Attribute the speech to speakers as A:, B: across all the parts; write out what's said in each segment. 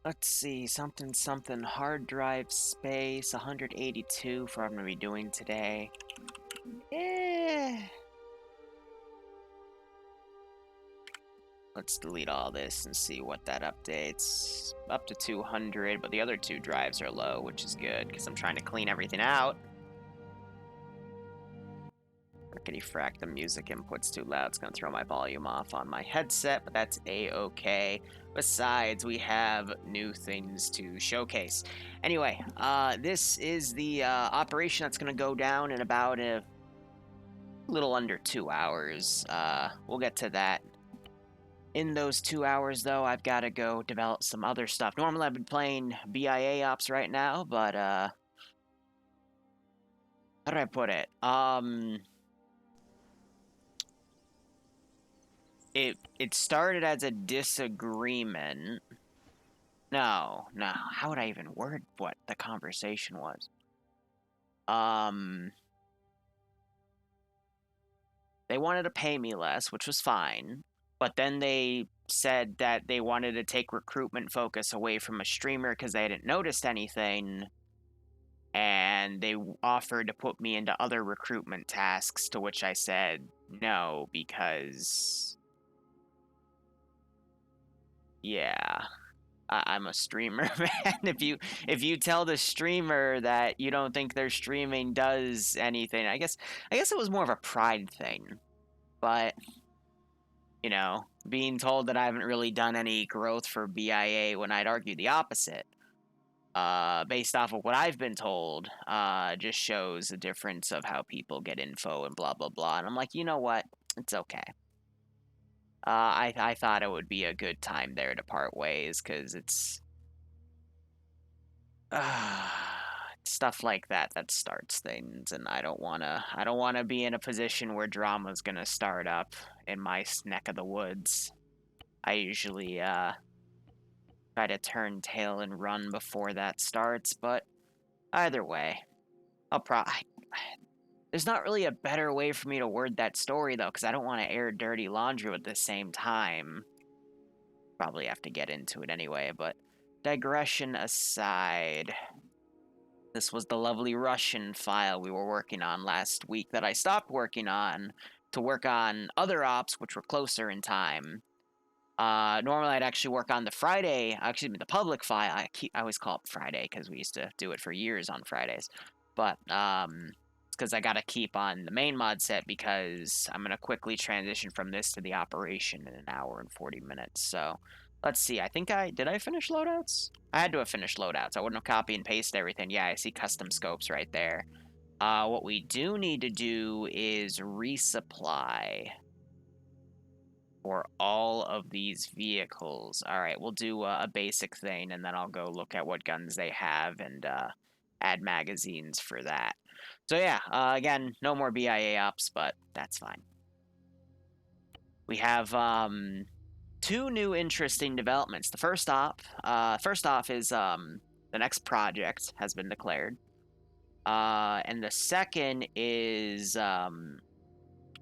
A: Let's see, something hard drive space, 182 for what I'm gonna be doing today. Let's delete all this and see what that updates. Up to 200, but the other two drives are low, which is good, because I'm trying to clean everything out. Rickety frack, the music input's too loud. It's going to throw my volume off on my headset, but that's a-okay. Besides, we have new things to showcase. Anyway, this is the operation that's going to go down in about a little under 2 hours. We'll get to that. In those 2 hours, though, I've got to go develop some other stuff. Normally, I've been playing BIA ops right now, but, how do I put it? It started as a disagreement. No. How would I even word what the conversation was? They wanted to pay me less, which was fine. But then they said that they wanted to take recruitment focus away from a streamer because they hadn't noticed anything. And they offered to put me into other recruitment tasks, to which I said no, because... yeah. I'm a streamer, man. If you tell the streamer that you don't think their streaming does anything, I guess it was more of a pride thing. But you know, being told that I haven't really done any growth for BIA when I'd argue the opposite, based off of what I've been told, just shows the difference of how people get info and blah blah blah. And I'm like, you know what? It's okay. I thought it would be a good time there to part ways, because it's stuff like that starts things, and I don't wanna be in a position where drama's gonna start up in my neck of the woods. I usually try to turn tail and run before that starts, but either way, there's not really a better way for me to word that story, though, because I don't want to air dirty laundry at the same time. Probably have to get into it anyway, but digression aside, this was the lovely Russian file we were working on last week that I stopped working on to work on other ops, which were closer in time. Normally I'd actually work on the Friday, the public file. I always call it Friday because we used to do it for years on Fridays. But it's because I gotta keep on the main mod set because I'm gonna quickly transition from this to the operation in an hour and 40 minutes. So let's see. Did I finish loadouts? I had to have finished loadouts. I wouldn't have copy and pasted everything. Yeah, I see custom scopes right there. What we do need to do is resupply for all of these vehicles. All right, we'll do a basic thing, and then I'll go look at what guns they have and add magazines for that. So yeah, again, no more BIA ops, but that's fine. We have two new interesting developments. The first off is the next project has been declared, and the second is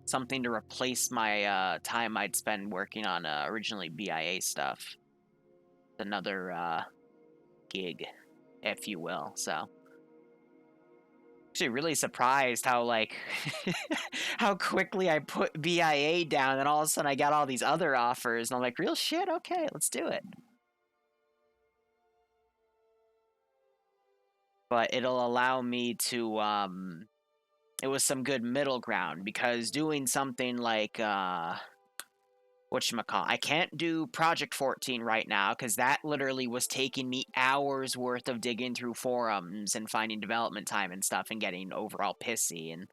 A: something to replace my time I'd spend working on originally BIA stuff. Another gig, if you will. So actually really surprised how how quickly I put BIA down, and all of a sudden I got all these other offers, and I'm like, real shit, okay, let's do it. But it'll allow me to it was some good middle ground, because doing something like whatchamacallit, I can't do Project 14 right now because that literally was taking me hours worth of digging through forums and finding development time and stuff and getting overall pissy, and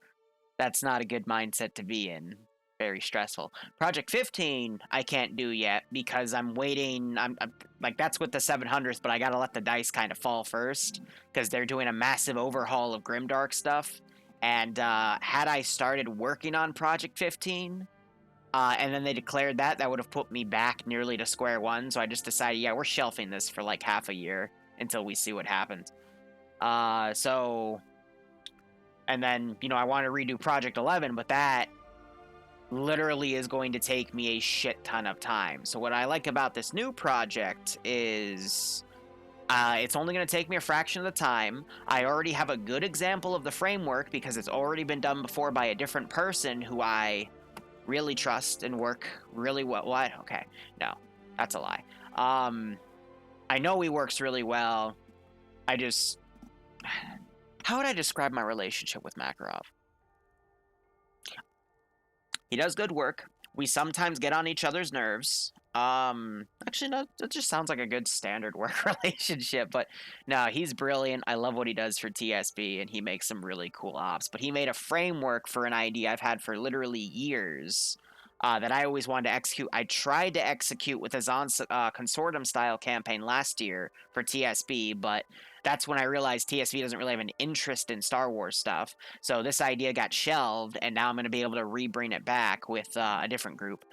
A: that's not a good mindset to be in. Very stressful. Project 15 I can't do yet because I'm waiting. I'm like, that's with the 700th, but I gotta let the dice kind of fall first because they're doing a massive overhaul of Grimdark stuff. And had I started working on Project 15, and then they declared that would have put me back nearly to square one. So I just decided, yeah, we're shelving this for like half a year until we see what happens. And then, I want to redo Project 11, but that literally is going to take me a shit ton of time. So what I like about this new project is It's only going to take me a fraction of the time. I already have a good example of the framework because it's already been done before by a different person who I really trust and work really well. What? Okay. No, that's a lie. I know he works really well. I just... How would I describe my relationship with Makarov? He does good work. We sometimes get on each other's nerves. Actually, no, that just sounds like a good standard work relationship. But no, he's brilliant. I love what he does for TSB, and he makes some really cool ops. But he made a framework for an idea I've had for literally years that I always wanted to execute. I tried to execute with his consortium style campaign last year for TSB, but that's when I realized TSB doesn't really have an interest in Star Wars stuff. So this idea got shelved, and now I'm going to be able to re-bring it back with a different group.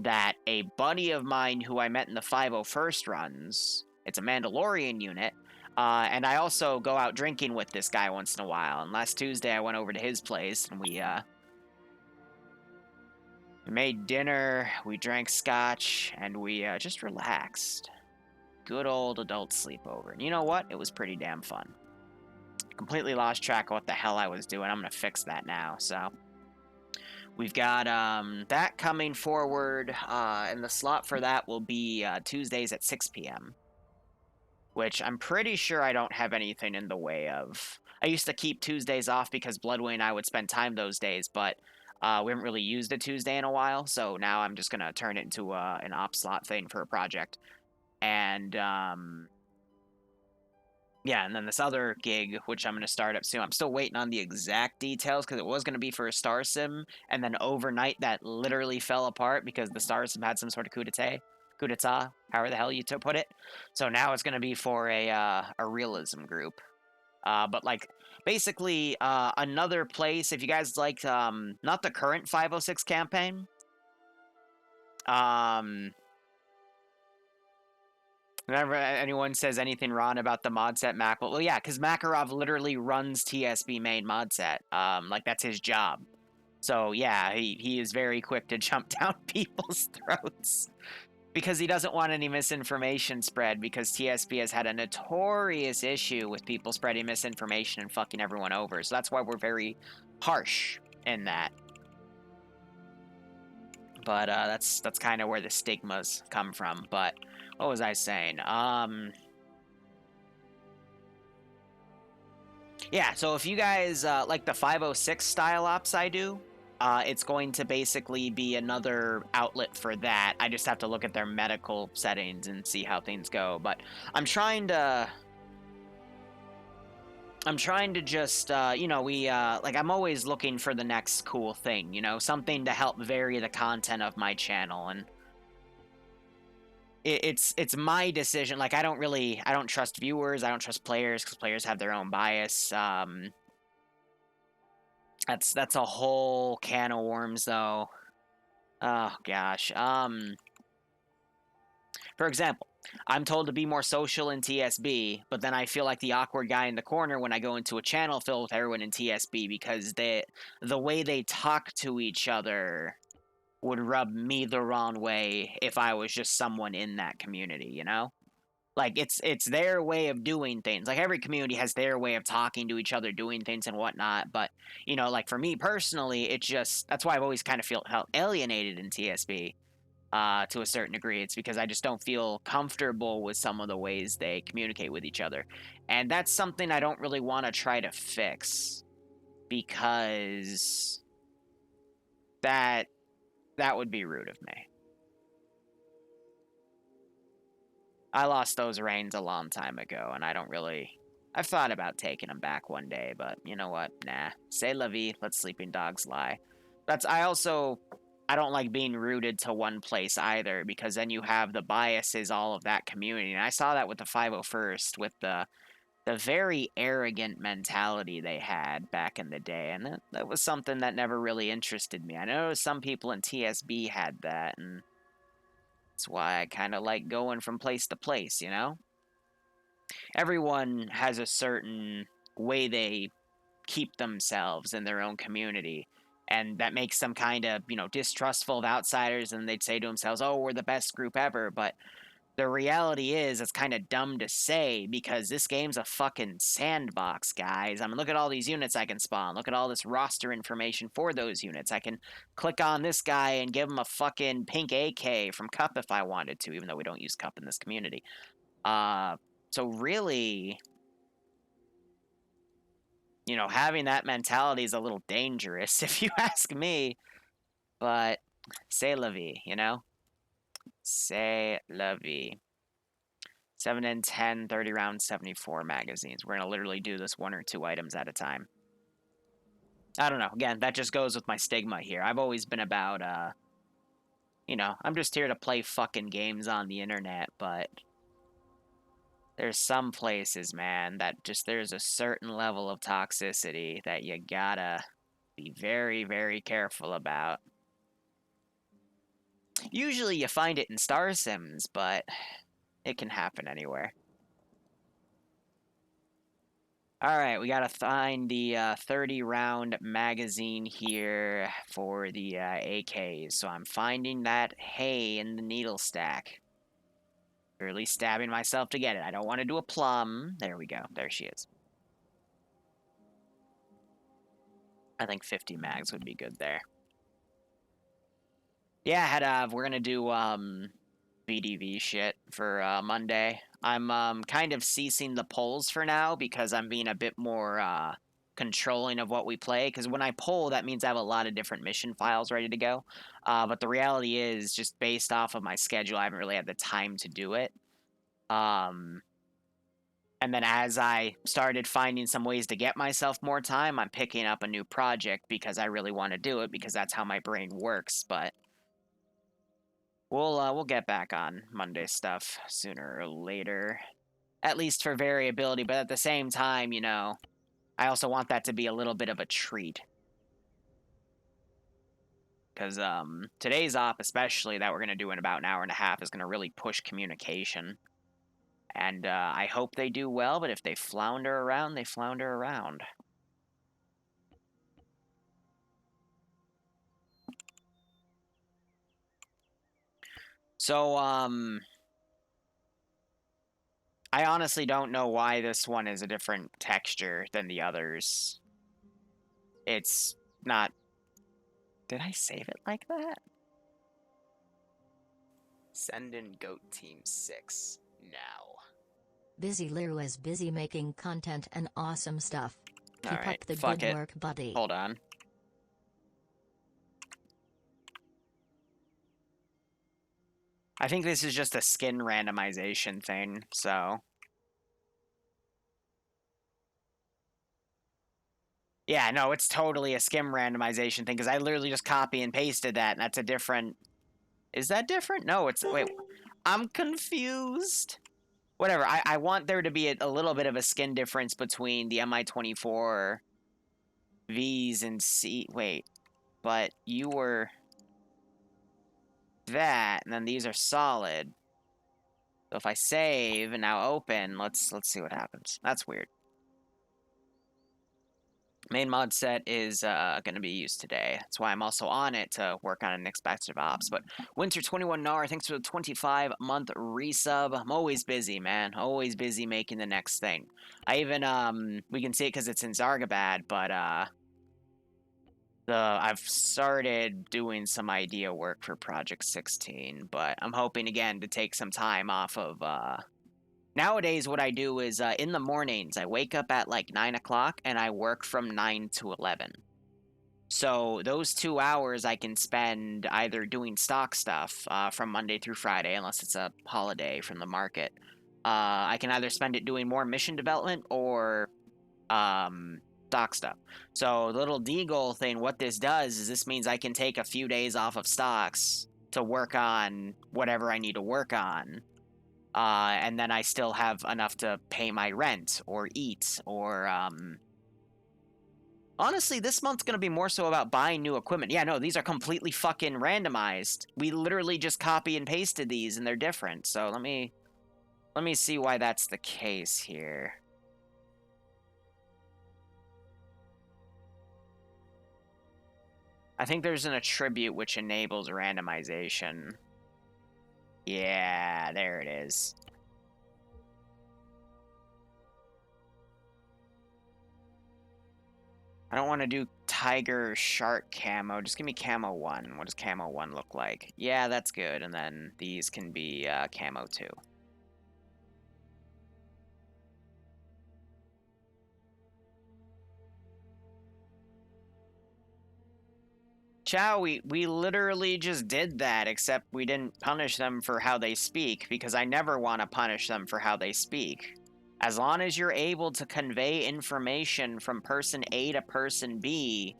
A: That a buddy of mine who I met in the 501st runs. It's a Mandalorian unit. And I also go out drinking with this guy once in a while. And last Tuesday I went over to his place and we made dinner, we drank scotch, and we just relaxed. Good old adult sleepover. And you know what? It was pretty damn fun. Completely lost track of what the hell I was doing. I'm going to fix that now, so... We've got that coming forward, and the slot for that will be Tuesdays at 6 p.m., which I'm pretty sure I don't have anything in the way of. I used to keep Tuesdays off because Bloodway and I would spend time those days, but we haven't really used a Tuesday in a while, so now I'm just going to turn it into an op slot thing for a project. And yeah, and then this other gig, which I'm going to start up soon. I'm still waiting on the exact details because it was going to be for a Star Sim, and then overnight that literally fell apart because the Star Sim had some sort of coup d'etat, however the hell you to put it. So now it's going to be for a realism group. But like basically another place. If you guys like, not the current 506 campaign, whenever anyone says anything wrong about the mod set Mac, well, yeah, because Makarov literally runs TSB main mod set. Like, that's his job. So, yeah, he is very quick to jump down people's throats. Because he doesn't want any misinformation spread, because TSB has had a notorious issue with people spreading misinformation and fucking everyone over. So that's why we're very harsh in that. But that's kind of where the stigmas come from. But what was I saying? Yeah, so if you guys like the 506 style ops I do, it's going to basically be another outlet for that. I just have to look at their medical settings and see how things go. But I'm trying to just, you know, like, I'm always looking for the next cool thing, you know, something to help vary the content of my channel, and it's my decision. Like, I don't trust viewers, I don't trust players, because players have their own bias. That's a whole can of worms, though. Oh, gosh. For example, I'm told to be more social in TSB, but then I feel like the awkward guy in the corner when I go into a channel filled with everyone in TSB because the way they talk to each other would rub me the wrong way if I was just someone in that community, you know? Like, it's their way of doing things. Like, every community has their way of talking to each other, doing things and whatnot, but, you know, like, for me personally, it just... That's why I've always kind of felt alienated in TSB. To a certain degree. It's because I just don't feel comfortable with some of the ways they communicate with each other. And that's something I don't really want to try to fix, because that would be rude of me. I lost those reins a long time ago, and I don't really... I've thought about taking them back one day, but you know what? Nah. C'est la vie. Let sleeping dogs lie. I don't like being rooted to one place either, because then you have the biases, all of that community. And I saw that with the 501st, with the very arrogant mentality they had back in the day. And that was something that never really interested me. I know some people in TSB had that, and that's why I kind of like going from place to place, you know? Everyone has a certain way they keep themselves in their own community. And that makes them kind of, you know, distrustful of outsiders, and they'd say to themselves, oh, we're the best group ever. But the reality is, it's kind of dumb to say because this game's a fucking sandbox, guys. I mean, look at all these units I can spawn. Look at all this roster information for those units. I can click on this guy and give him a fucking pink AK from Cup if I wanted to, even though we don't use Cup in this community. So really, you know, having that mentality is a little dangerous, if you ask me. But c'est la vie, you know? C'est la vie. 7 and 10, 30 round, 74 magazines. We're going to literally do this 1 or 2 items at a time. I don't know. Again, that just goes with my stigma here. I've always been about, you know, I'm just here to play fucking games on the internet, but there's some places, man, that just there's a certain level of toxicity that you gotta be very, very careful about. Usually you find it in Star Sims, but it can happen anywhere. Alright, we gotta find the 30-round magazine here for the AKs. So I'm finding that hay in the needle stack. Or at least stabbing myself to get it. I don't want to do a plum. There we go. There she is. I think 50 mags would be good there. Yeah, we're gonna do VDV shit for Monday. I'm kind of ceasing the polls for now because I'm being a bit more controlling of what we play. Because when I poll, that means I have a lot of different mission files ready to go. But the reality is, just based off of my schedule, I haven't really had the time to do it. And then as I started finding some ways to get myself more time, I'm picking up a new project because I really want to do it because that's how my brain works. But we'll get back on Monday stuff sooner or later, at least for variability. But at the same time, you know, I also want that to be a little bit of a treat. Because today's op, especially that we're gonna do in about an hour and a half, is gonna really push communication. And I hope they do well, but if they flounder around, they flounder around. So, I honestly don't know why this one is a different texture than the others. It's not... Did I save it like that? Send in Goat Team 6 now.
B: Busy Liru is busy making content and awesome stuff. Keep
A: Alright,
B: up the
A: fuck
B: good
A: it.
B: work, buddy.
A: Hold on. I think this is just a skin randomization thing, so... Yeah, no, it's totally a skim randomization thing, because I literally just copy and pasted that, and that's a different... Is that different? No, it's... Wait, I'm confused. Whatever, I want there to be a little bit of a skin difference between the MI24 Vs and C... Wait, but you were... that, and then these are solid. So if I save and now open, let's see what happens. That's weird. Main mod set is going to be used today. That's why I'm also on it to work on an expected ops. But Winter 21 Nar, thanks for the 25-month resub. I'm always busy, man. Always busy making the next thing. I even, we can see it because it's in Zargabad, but I've started doing some idea work for Project 16, but I'm hoping again to take some time off of nowadays what I do is in the mornings I wake up at like 9 o'clock and I work from 9 to 11. So those 2 hours I can spend either doing stock stuff from Monday through Friday, unless it's a holiday from the market. I can either spend it doing more mission development or stock stuff. So the little D-goal thing, what this does is this means I can take a few days off of stocks to work on whatever I need to work on. And then I still have enough to pay my rent or eat or, honestly, this month's gonna be more so about buying new equipment. Yeah, no, these are completely fucking randomized. We literally just copy and pasted these and they're different. So let me see why that's the case here. I think there's an attribute which enables randomization. Yeah, there it is. I don't want to do tiger shark camo. Just give me camo 1. What does camo 1 look like? Yeah, that's good. And then these can be camo 2. Chow, we literally just did that, except we didn't punish them for how they speak, because I never want to punish them for how they speak. As long as you're able to convey information from person A to person B,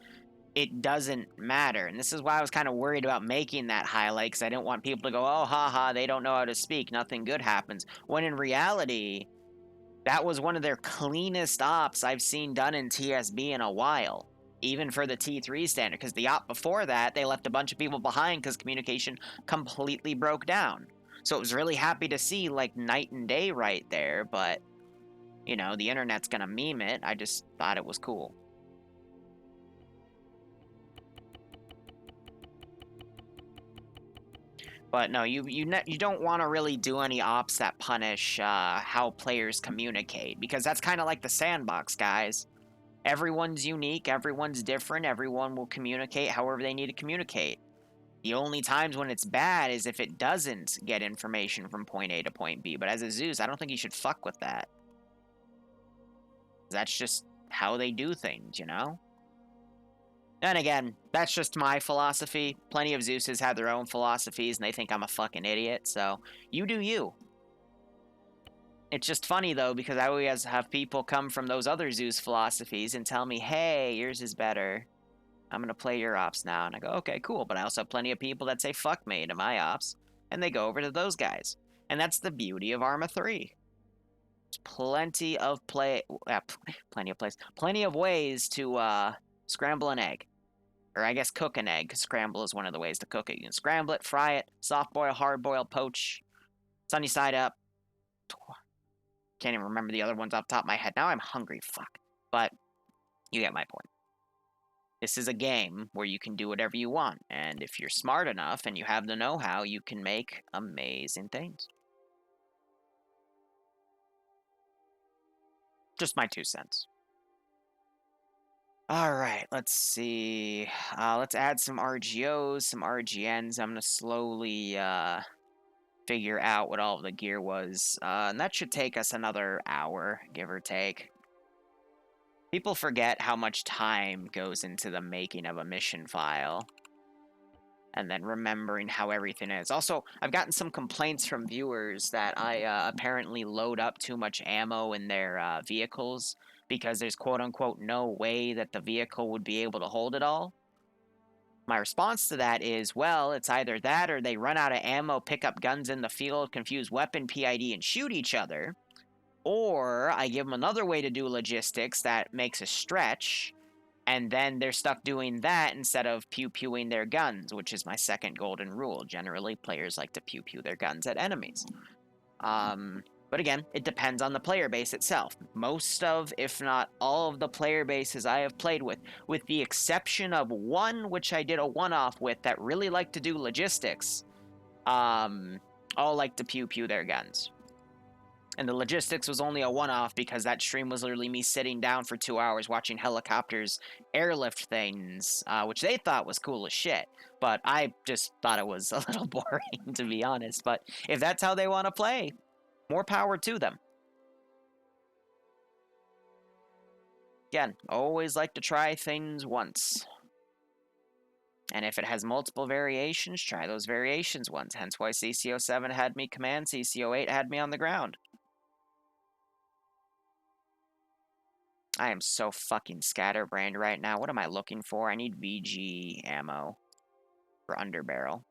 A: it doesn't matter. And this is why I was kind of worried about making that highlight, because I didn't want people to go, oh, haha, they don't know how to speak, nothing good happens. When in reality, that was one of their cleanest ops I've seen done in TSB in a while, even for the T3 standard, because the op before that, they left a bunch of people behind because communication completely broke down. So it was really happy to see, like, night and day right there, but, you know, the internet's gonna meme it. I just thought it was cool. But no, you don't want to really do any ops that punish how players communicate, because that's kind of like the sandbox, guys. Everyone's unique, everyone's different, everyone will communicate however they need to communicate. The only times when it's bad is if it doesn't get information from point A to point B. But as a Zeus, I don't think you should fuck with that. That's just how they do things, you know? And again, that's just my philosophy. Plenty of Zeuses have their own philosophies, and they think I'm a fucking idiot, so you do you. It's just funny, though, because I always have people come from those other Zeus philosophies and tell me, hey, yours is better. I'm going to play your ops now. And I go, okay, cool. But I also have plenty of people that say fuck me to my ops, and they go over to those guys. And that's the beauty of Arma 3. There's plenty of plenty of ways to scramble an egg. Or I guess cook an egg, because scramble is one of the ways to cook it. You can scramble it, fry it, soft boil, hard boil, poach, sunny side up. Can't even remember the other ones off the top of my head. Now I'm hungry, fuck. But you get my point. This is a game where you can do whatever you want, and if you're smart enough and you have the know-how, you can make amazing things. Just my 2 cents. Alright, let's see. Let's add some RGOs, some RGNs. I'm going to slowly figure out what all of the gear was. And that should take us another hour, give or take. People forget how much time goes into the making of a mission file. And then remembering how everything is. Also, I've gotten some complaints from viewers that I apparently load up too much ammo in their vehicles, because there's quote-unquote no way that the vehicle would be able to hold it all. My response to that is, well, it's either that or they run out of ammo, pick up guns in the field, confuse weapon PID, and shoot each other. Or I give them another way to do logistics that makes a stretch, and then they're stuck doing that instead of pew-pewing their guns, which is my second golden rule. Generally, players like to pew-pew their guns at enemies. But again, it depends on the player base itself. Most of, if not all of the player bases I have played with the exception of one which I did a one-off with that really liked to do logistics, all like to pew-pew their guns. And the logistics was only a one-off because that stream was literally me sitting down for 2 hours watching helicopters airlift things, which they thought was cool as shit. But I just thought it was a little boring, to be honest. But if that's how they want to play, more power to them. Again, always like to try things once. And if it has multiple variations, try those variations once. Hence why CCO7 had me command, CCO8 had me on the ground. I am so fucking scatterbrained right now. What am I looking for? I need VG ammo for underbarrel.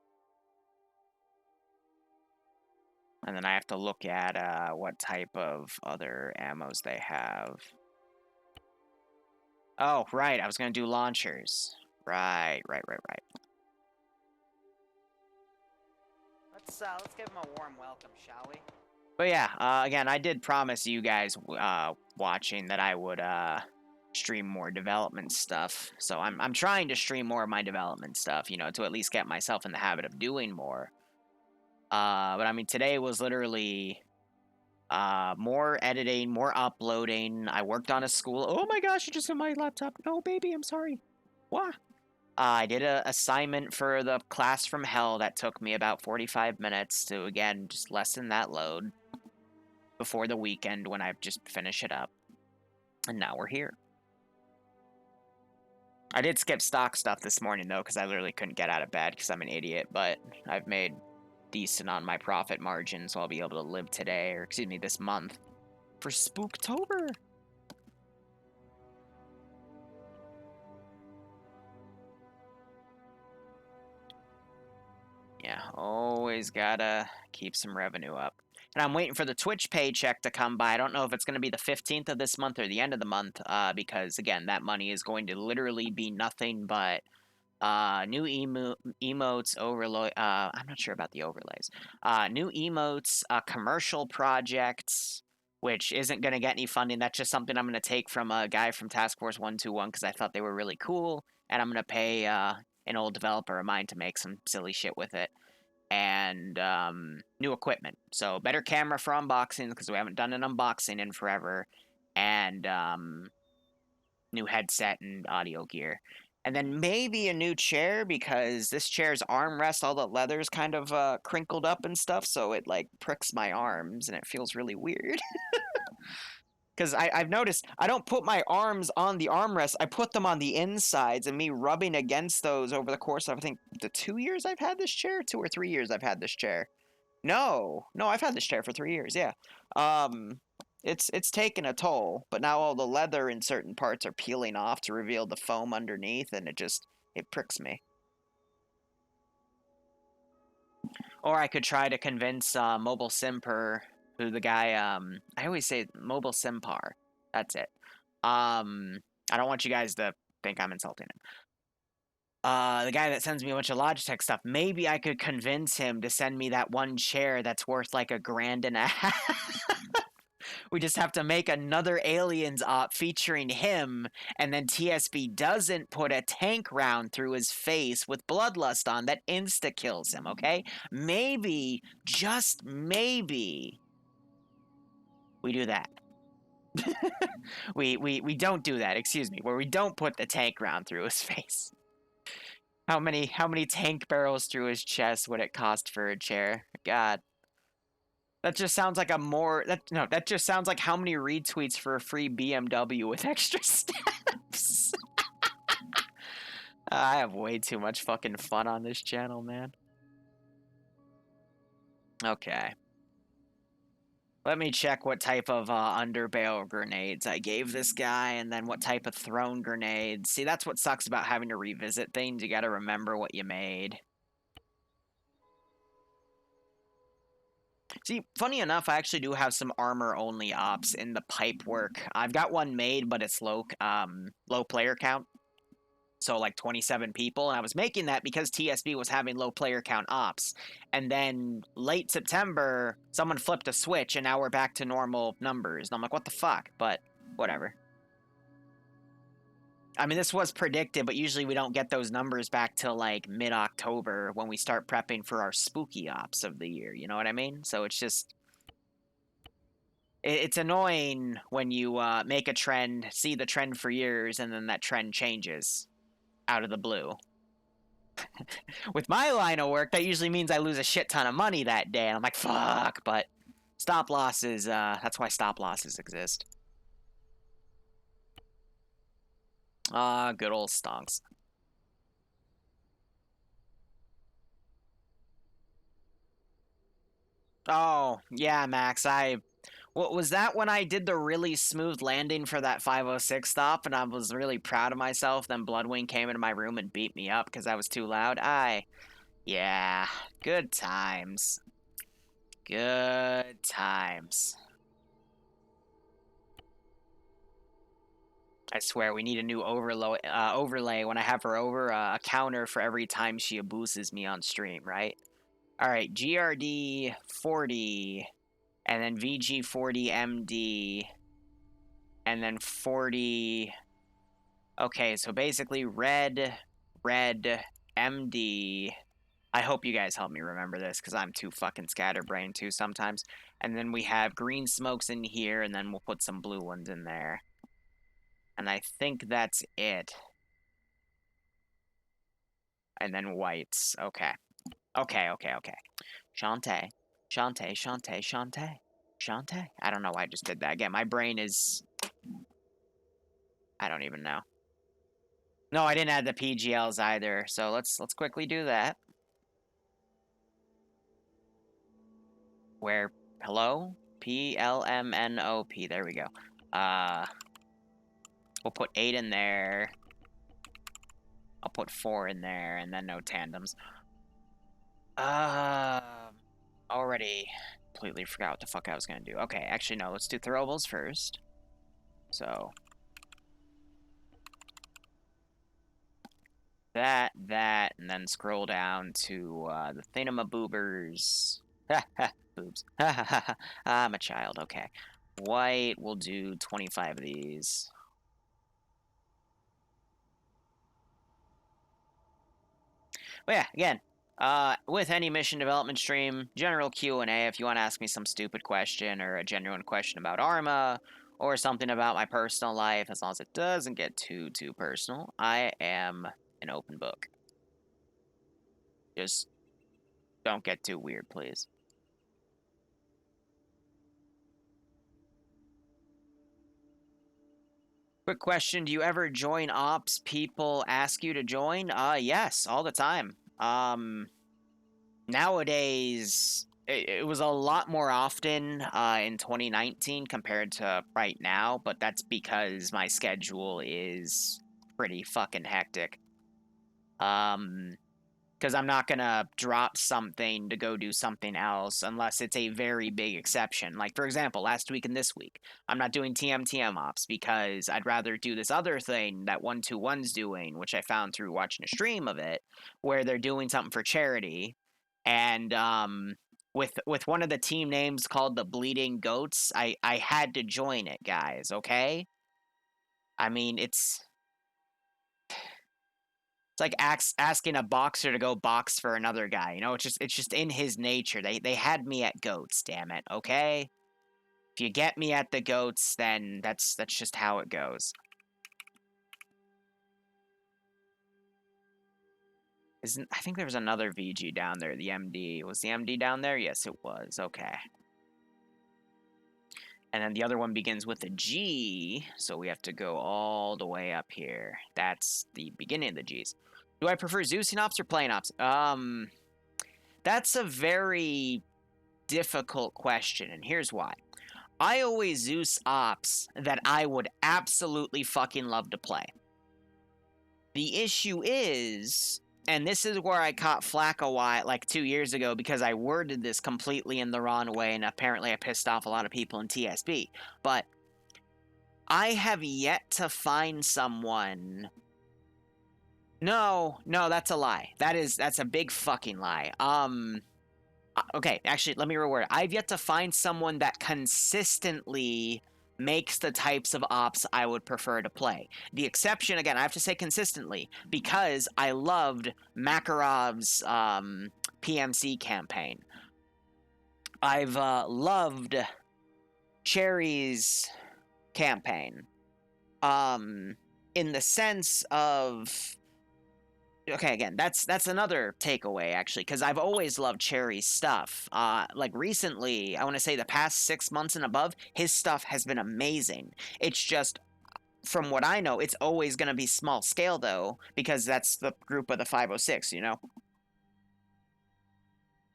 A: And then I have to look at what type of other ammos they have. Oh, right. I was going to do launchers. Right. Let's give them a warm welcome, shall we? But yeah, again, I did promise you guys watching that I would stream more development stuff. So I'm trying to stream more of my development stuff, you know, to at least get myself in the habit of doing more. But I mean, today was literally more editing, more uploading. I worked on a school. Oh my gosh, you just hit my laptop. No, baby, I'm sorry. What? I did a assignment for the class from hell that took me about 45 minutes to, again, just lessen that load before the weekend when I just finish it up. And now we're here. I did skip stock stuff this morning, though, because I literally couldn't get out of bed because I'm an idiot, but I've made decent on my profit margin, so I'll be able to live today, or excuse me, this month, for Spooktober. Yeah, always gotta keep some revenue up. And I'm waiting for the Twitch paycheck to come by. I don't know if it's going to be the 15th of this month or the end of the month, because, again, that money is going to literally be nothing but new emotes, overlay. I'm not sure about the overlays. New emotes, commercial projects, which isn't going to get any funding. That's just something I'm going to take from a guy from Task Force 121 because I thought they were really cool. And I'm going to pay an old developer of mine to make some silly shit with it. And new equipment. So better camera for unboxing because we haven't done an unboxing in forever. And new headset and audio gear. And then maybe a new chair because this chair's armrest, all the leather's kind of crinkled up and stuff, so it like pricks my arms and it feels really weird. Because I've noticed I don't put my arms on the armrest, I put them on the insides, and me rubbing against those over the course of, I think, the 2 years I've had this chair? 2 or 3 years I've had this chair. No, I've had this chair for 3 years, yeah. It's taken a toll, but now all the leather in certain parts are peeling off to reveal the foam underneath, and it pricks me. Or I could try to convince Mobile Simper, who the guy, I always say Mobile Simpar. That's it. I don't want you guys to think I'm insulting him. The guy that sends me a bunch of Logitech stuff, maybe I could convince him to send me that one chair that's worth like $1.50. We just have to make another Aliens op featuring him, and then TSB doesn't put a tank round through his face with bloodlust on that insta-kills him, okay? Maybe, just maybe, we do that. we don't do that, excuse me, where we don't put the tank round through his face. How many tank barrels through his chest would it cost for a chair? God. That just sounds like that just sounds like how many retweets for a free BMW with extra steps. I have way too much fucking fun on this channel, man. Okay. Let me check what type of underbarrel grenades I gave this guy, and then what type of thrown grenades. See, that's what sucks about having to revisit things. You gotta remember what you made. See, funny enough, I actually do have some armor-only ops in the pipe work. I've got one made, but it's low player count. So like 27 people, and I was making that because TSB was having low player count ops. And then late September, someone flipped a switch, and now we're back to normal numbers. And I'm like, what the fuck? But whatever. I mean, this was predicted, but usually we don't get those numbers back till like mid-October when we start prepping for our spooky ops of the year. You know what I mean? So it's just... It's annoying when you make a trend, see the trend for years, and then that trend changes out of the blue. With my line of work, that usually means I lose a shit ton of money that day, and I'm like, fuck, but stop losses, that's why stop losses exist. Good old stonks. Oh, yeah, Max, what was that when I did the really smooth landing for that 506 stop, and I was really proud of myself, then Bloodwing came into my room and beat me up because I was too loud? Yeah, good times. Good times. I swear, we need a new overlay when I have her over, a counter for every time she abuses me on stream, right? Alright, GRD 40, and then VG 40 MD, and then 40... Okay, so basically red, MD, I hope you guys help me remember this, because I'm too fucking scatterbrained too sometimes. And then we have green smokes in here, and then we'll put some blue ones in there. And I think that's it. And then whites. Okay. Okay. Shantae. Shantae. I don't know why I just did that. Again, my brain is... I don't even know. No, I didn't add the PGLs either, so let's quickly do that. Where... Hello? PLMNOP. There we go. We'll put 8 in there. I'll put 4 in there, and then no tandems. Already completely forgot what the fuck I was gonna do. Okay, actually, no, let's do throwables first. So... that, and then scroll down to, the thingamaboobers. Boobs. I'm a child, okay. White, we'll do 25 of these. But yeah, again, with any mission development stream, general Q&A, if you want to ask me some stupid question or a genuine question about Arma, or something about my personal life, as long as it doesn't get too personal, I am an open book. Just don't get too weird, please. Quick question, do you ever join ops people ask you to join? Yes, all the time. Nowadays, it was a lot more often in 2019 compared to right now, but that's because my schedule is pretty fucking hectic. Because I'm not gonna drop something to go do something else unless it's a very big exception. Like, for example, last week and this week, I'm not doing TM ops because I'd rather do this other thing that 121's doing, which I found through watching a stream of it, where they're doing something for charity. And with one of the team names called the Bleeding Goats, I had to join it, guys, okay? I mean, it's like asking a boxer to go box for another guy. You know, it's just in his nature. They had me at goats, damn it. Okay, if you get me at the goats, then that's just how it goes. I think there was another VG down there. The MD, was the MD down there? Yes, it was. Okay. And then the other one begins with a G, so we have to go all the way up here. That's the beginning of the G's. Do I prefer Zeusing ops or playing ops? That's a very difficult question, and here's why. I always Zeus ops that I would absolutely fucking love to play. The issue is, and this is where I caught flack a while, like 2 years ago, because I worded this completely in the wrong way, and apparently I pissed off a lot of people in TSB. But I have yet to find someone... No, that's a lie. That's a big fucking lie. Okay, actually, let me reword it. I've yet to find someone that consistently makes the types of ops I would prefer to play. The exception, again, I have to say consistently, because I loved Makarov's PMC campaign. I've loved Cherry's campaign. In the sense of... Okay, again, that's another takeaway, actually, because I've always loved Cherry's stuff. Like, recently, I want to say the past 6 months and above, his stuff has been amazing. It's just, from what I know, it's always going to be small scale, though, because that's the group of the 506, you know?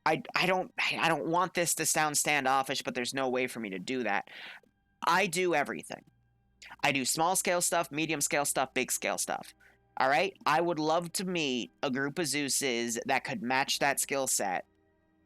A: I don't want this to sound standoffish, but there's no way for me to do that. I do everything. I do small scale stuff, medium scale stuff, big scale stuff. All right? I would love to meet a group of Zeuses that could match that skill set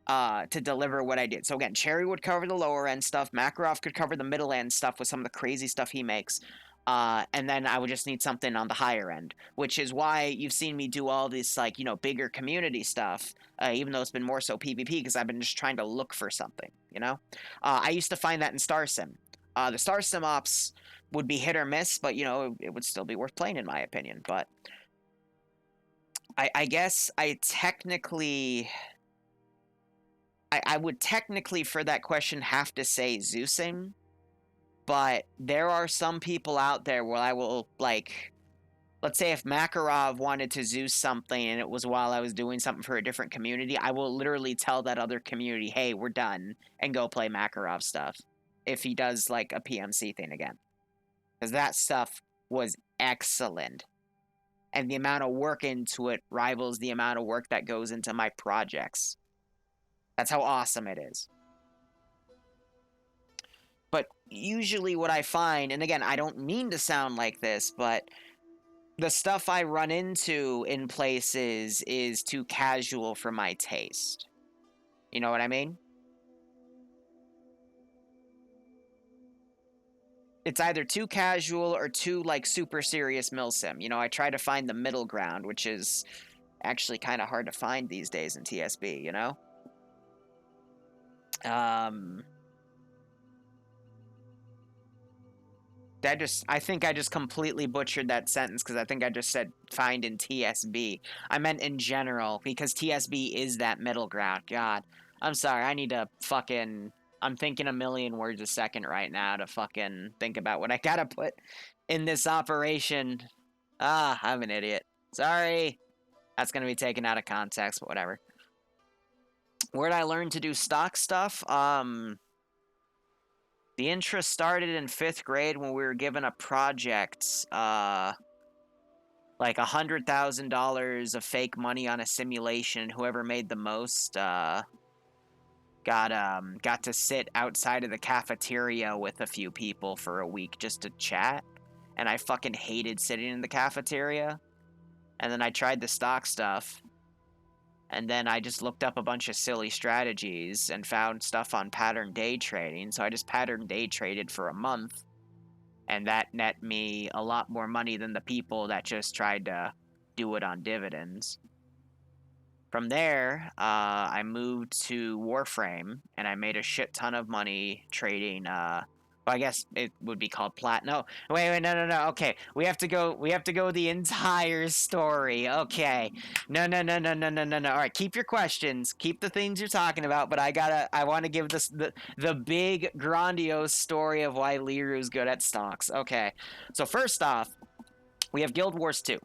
A: to deliver what I did. So again, Cherry would cover the lower end stuff. Makarov could cover the middle end stuff with some of the crazy stuff he makes. And then I would just need something on the higher end, which is why you've seen me do all this, like, you know, bigger community stuff, even though it's been more so PvP, because I've been just trying to look for something, you know? I used to find that in Star Sim. The Star Sim ops would be hit or miss, but, you know, it would still be worth playing, in my opinion. But I guess I technically... I would technically, for that question, have to say Zeusing, but there are some people out there where I will, like... Let's say if Makarov wanted to Zeus something and it was while I was doing something for a different community, I will literally tell that other community, hey, we're done, and go play Makarov stuff. If he does, like, a PMC thing again. Because that stuff was excellent. And the amount of work into it rivals the amount of work that goes into my projects. That's how awesome it is. But usually what I find, and again, I don't mean to sound like this, but the stuff I run into in places is too casual for my taste. You know what I mean? It's either too casual or too, like, super serious milsim. You know, I try to find the middle ground, which is actually kind of hard to find these days in TSB, you know? I think I just completely butchered that sentence because I think I just said find in TSB. I meant in general because TSB is that middle ground. God, I'm sorry. I need to fucking... I'm thinking a million words a second right now to fucking think about what I gotta put in this operation. Ah, I'm an idiot. Sorry. That's gonna be taken out of context, but whatever. Where'd I learn to do stock stuff? The interest started in 5th grade when we were given a project, like $100,000 of fake money on a simulation. Whoever made the most, got to sit outside of the cafeteria with a few people for a week just to chat. And I fucking hated sitting in the cafeteria. And then I tried the stock stuff. And then I just looked up a bunch of silly strategies and found stuff on pattern day trading. So I just pattern day traded for a month. And that net me a lot more money than the people that just tried to do it on dividends. From there, I moved to Warframe, and I made a shit ton of money trading, well, I guess it would be called plat. No, wait, no. Okay, we have to go the entire story. Okay, no. All right, keep your questions, keep the things you're talking about, but I want to give this the big grandiose story of why Liru's good at stocks. Okay, so first off, we have Guild Wars 2.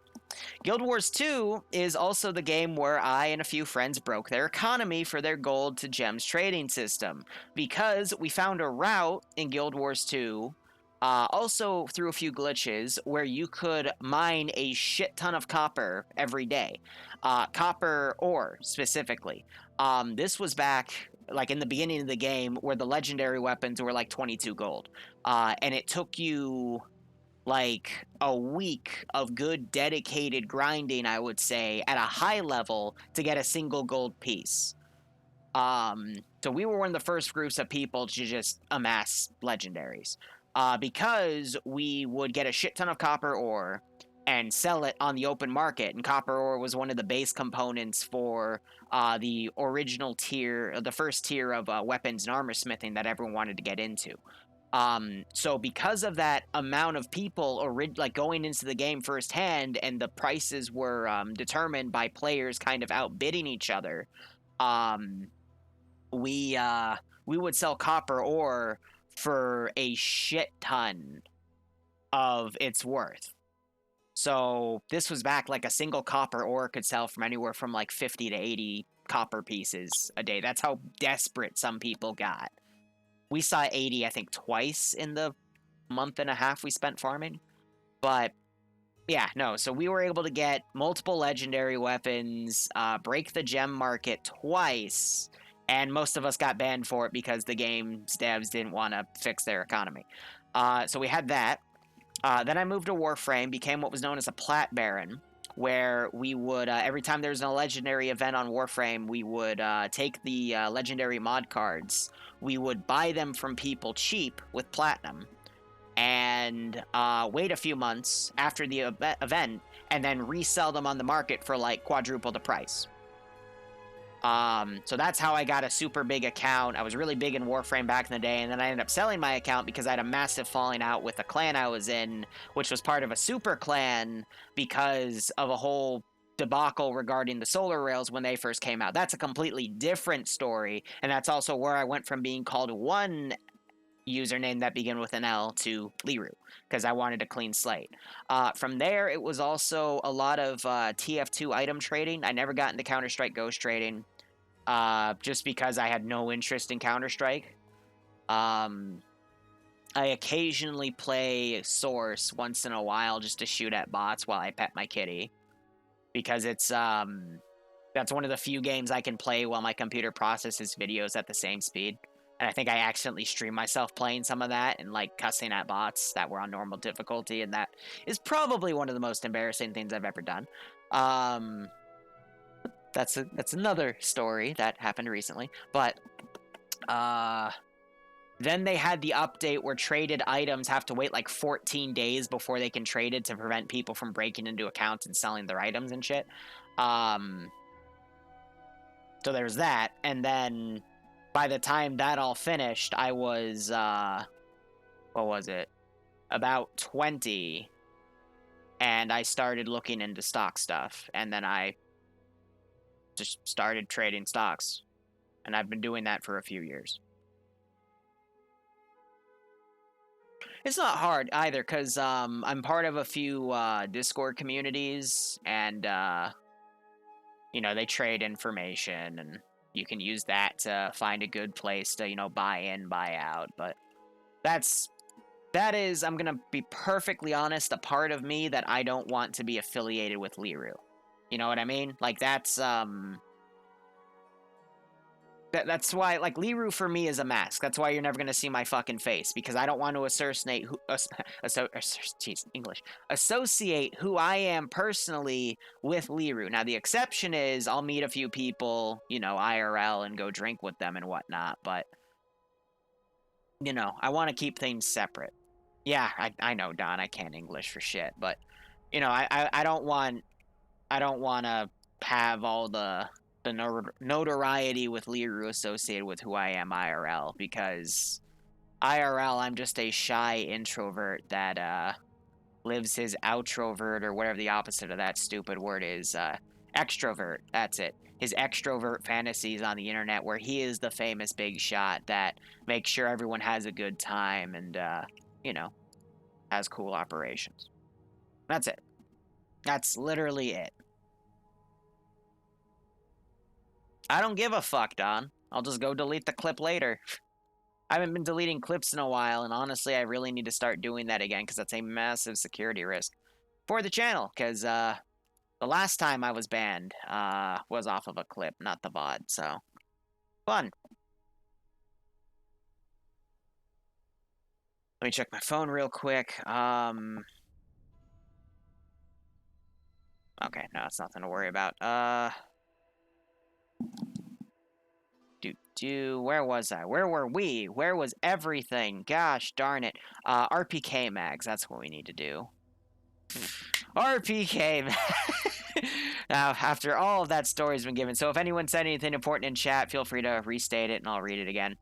A: Guild Wars 2 is also the game where I and a few friends broke their economy for their gold to gems trading system, because we found a route in Guild Wars 2, also through a few glitches, where you could mine a shit ton of copper every day. Copper ore, specifically. This was back, like, in the beginning of the game, where the legendary weapons were like 22 gold. And it took you like a week of good dedicated grinding, I would say, at a high level to get a single gold piece. So we were one of the first groups of people to just amass legendaries, because we would get a shit ton of copper ore and sell it on the open market, and copper ore was one of the base components for the original tier, the first tier of weapons and armor smithing that everyone wanted to get into. So because of that amount of people like going into the game firsthand, and the prices were determined by players kind of outbidding each other, we would sell copper ore for a shit ton of its worth. So this was back, like, a single copper ore could sell from anywhere from like 50 to 80 copper pieces a day. That's how desperate some people got. We saw 80, I think, twice in the month and a half we spent farming. But, yeah, no. So we were able to get multiple legendary weapons, break the gem market twice, and most of us got banned for it because the game's devs didn't want to fix their economy. So we had that. Then I moved to Warframe, became what was known as a Plat Baron, where we would, every time there was a legendary event on Warframe, we would take the legendary mod cards. We would buy them from people cheap with platinum, and wait a few months after the event, and then resell them on the market for like quadruple the price. So that's how I got a super big account. I was really big in Warframe back in the day, and then I ended up selling my account because I had a massive falling out with the clan I was in, which was part of a super clan because of a whole debacle regarding the solar rails when they first came out. That's a completely different story, and that's also where I went from being called one username that began with an L to Liru, because I wanted a clean slate. From there, it was also a lot of TF2 item trading. I never got into Counter-Strike Ghost trading, just because I had no interest in Counter-Strike. I occasionally play Source once in a while just to shoot at bots while I pet my kitty, because it's that's one of the few games I can play while my computer processes videos at the same speed. And I think I accidentally streamed myself playing some of that and like cussing at bots that were on normal difficulty, and that is probably one of the most embarrassing things I've ever done. That's another story that happened recently, but then they had the update where traded items have to wait like 14 days before they can trade it to prevent people from breaking into accounts and selling their items and shit. So there's that, and then by the time that all finished, I was, what was it? About 20, and I started looking into stock stuff, and then I just started trading stocks, and I've been doing that for a few years. It's not hard either, because I'm part of a few Discord communities, and, you know, they trade information, and you can use that to find a good place to, you know, buy in, buy out. But that is, I'm going to be perfectly honest, a part of me that I don't want to be affiliated with Liru. You know what I mean? Like, that's why, like, Liru for me is a mask. That's why you're never going to see my fucking face, because I don't want to associate who I am personally with Liru. Now, the exception is I'll meet a few people, you know, IRL and go drink with them and whatnot, but, you know, I want to keep things separate. Yeah, I know, Don, I can't English for shit, but, you know, I don't want to have all the notoriety with Liru associated with who I am IRL, because IRL, I'm just a shy introvert that lives his outrovert, or whatever the opposite of that stupid word is, extrovert, that's it. His extrovert fantasies on the internet, where he is the famous big shot that makes sure everyone has a good time and, you know, has cool operations. That's it. That's literally it. I don't give a fuck, Don. I'll just go delete the clip later. I haven't been deleting clips in a while, and honestly, I really need to start doing that again, because that's a massive security risk for the channel, because the last time I was banned was off of a clip, not the VOD, so fun. Let me check my phone real quick. Okay, no, it's nothing to worry about. Where was I? Where were we? Where was everything? Gosh darn it. RPK mags, that's what we need to do. RPK mags. Now, after all of that story's been given, so if anyone said anything important in chat, feel free to restate it and I'll read it again.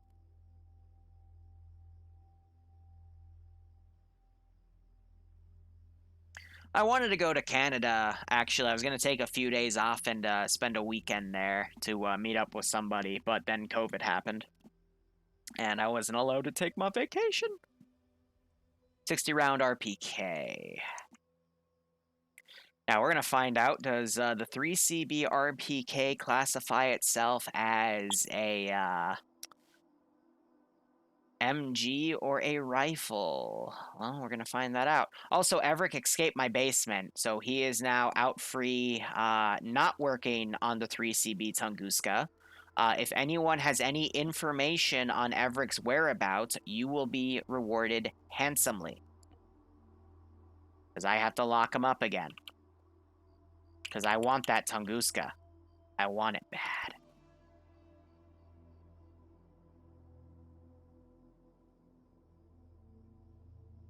A: I wanted to go to Canada, actually. I was going to take a few days off and spend a weekend there to meet up with somebody, but then COVID happened, and I wasn't allowed to take my vacation. 60 round RPK. Now, we're going to find out, does the 3CB RPK classify itself as a MG or a rifle? Well, we're going to find that out. Also, Everick escaped my basement, so he is now out free, not working on the 3CB Tunguska. If anyone has any information on Everick's whereabouts, you will be rewarded handsomely, because I have to lock him up again. Because I want that Tunguska. I want it bad.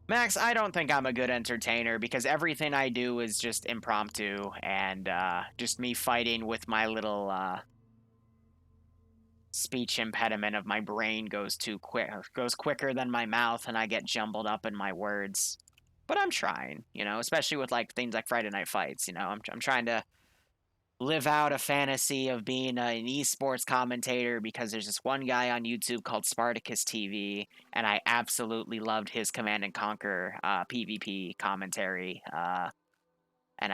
A: Max, I don't think I'm a good entertainer, because everything I do is just impromptu and just me fighting with my little speech impediment of my brain goes quicker than my mouth, and I get jumbled up in my words. But I'm trying, you know, especially with like things like Friday Night Fights, you know. I'm trying to live out a fantasy of being an esports commentator because there's this one guy on YouTube called Spartacus TV, and I absolutely loved his Command and Conquer PvP commentary. And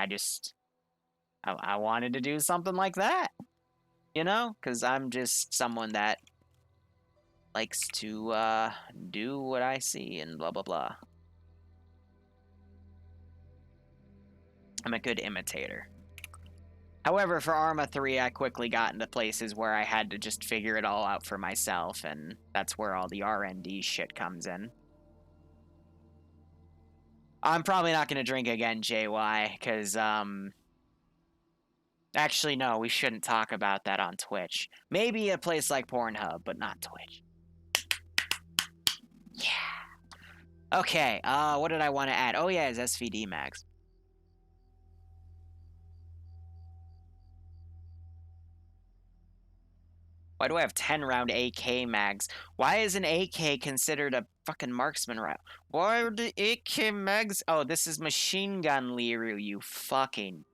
A: I wanted to do something like that, you know, because I'm just someone that likes to do what I see and blah blah blah. I'm a good imitator. However, for Arma 3, I quickly got into places where I had to just figure it all out for myself, and that's where all the R&D shit comes in. I'm probably not going to drink again, JY, because, actually, no, we shouldn't talk about that on Twitch. Maybe a place like Pornhub, but not Twitch. Yeah. Okay, what did I want to add? Oh, yeah, it's SVD mags. Why do I have 10-round AK mags? Why is an AK considered a fucking marksman round? Why are the AK mags? Oh, this is machine gun Liru, you fucking...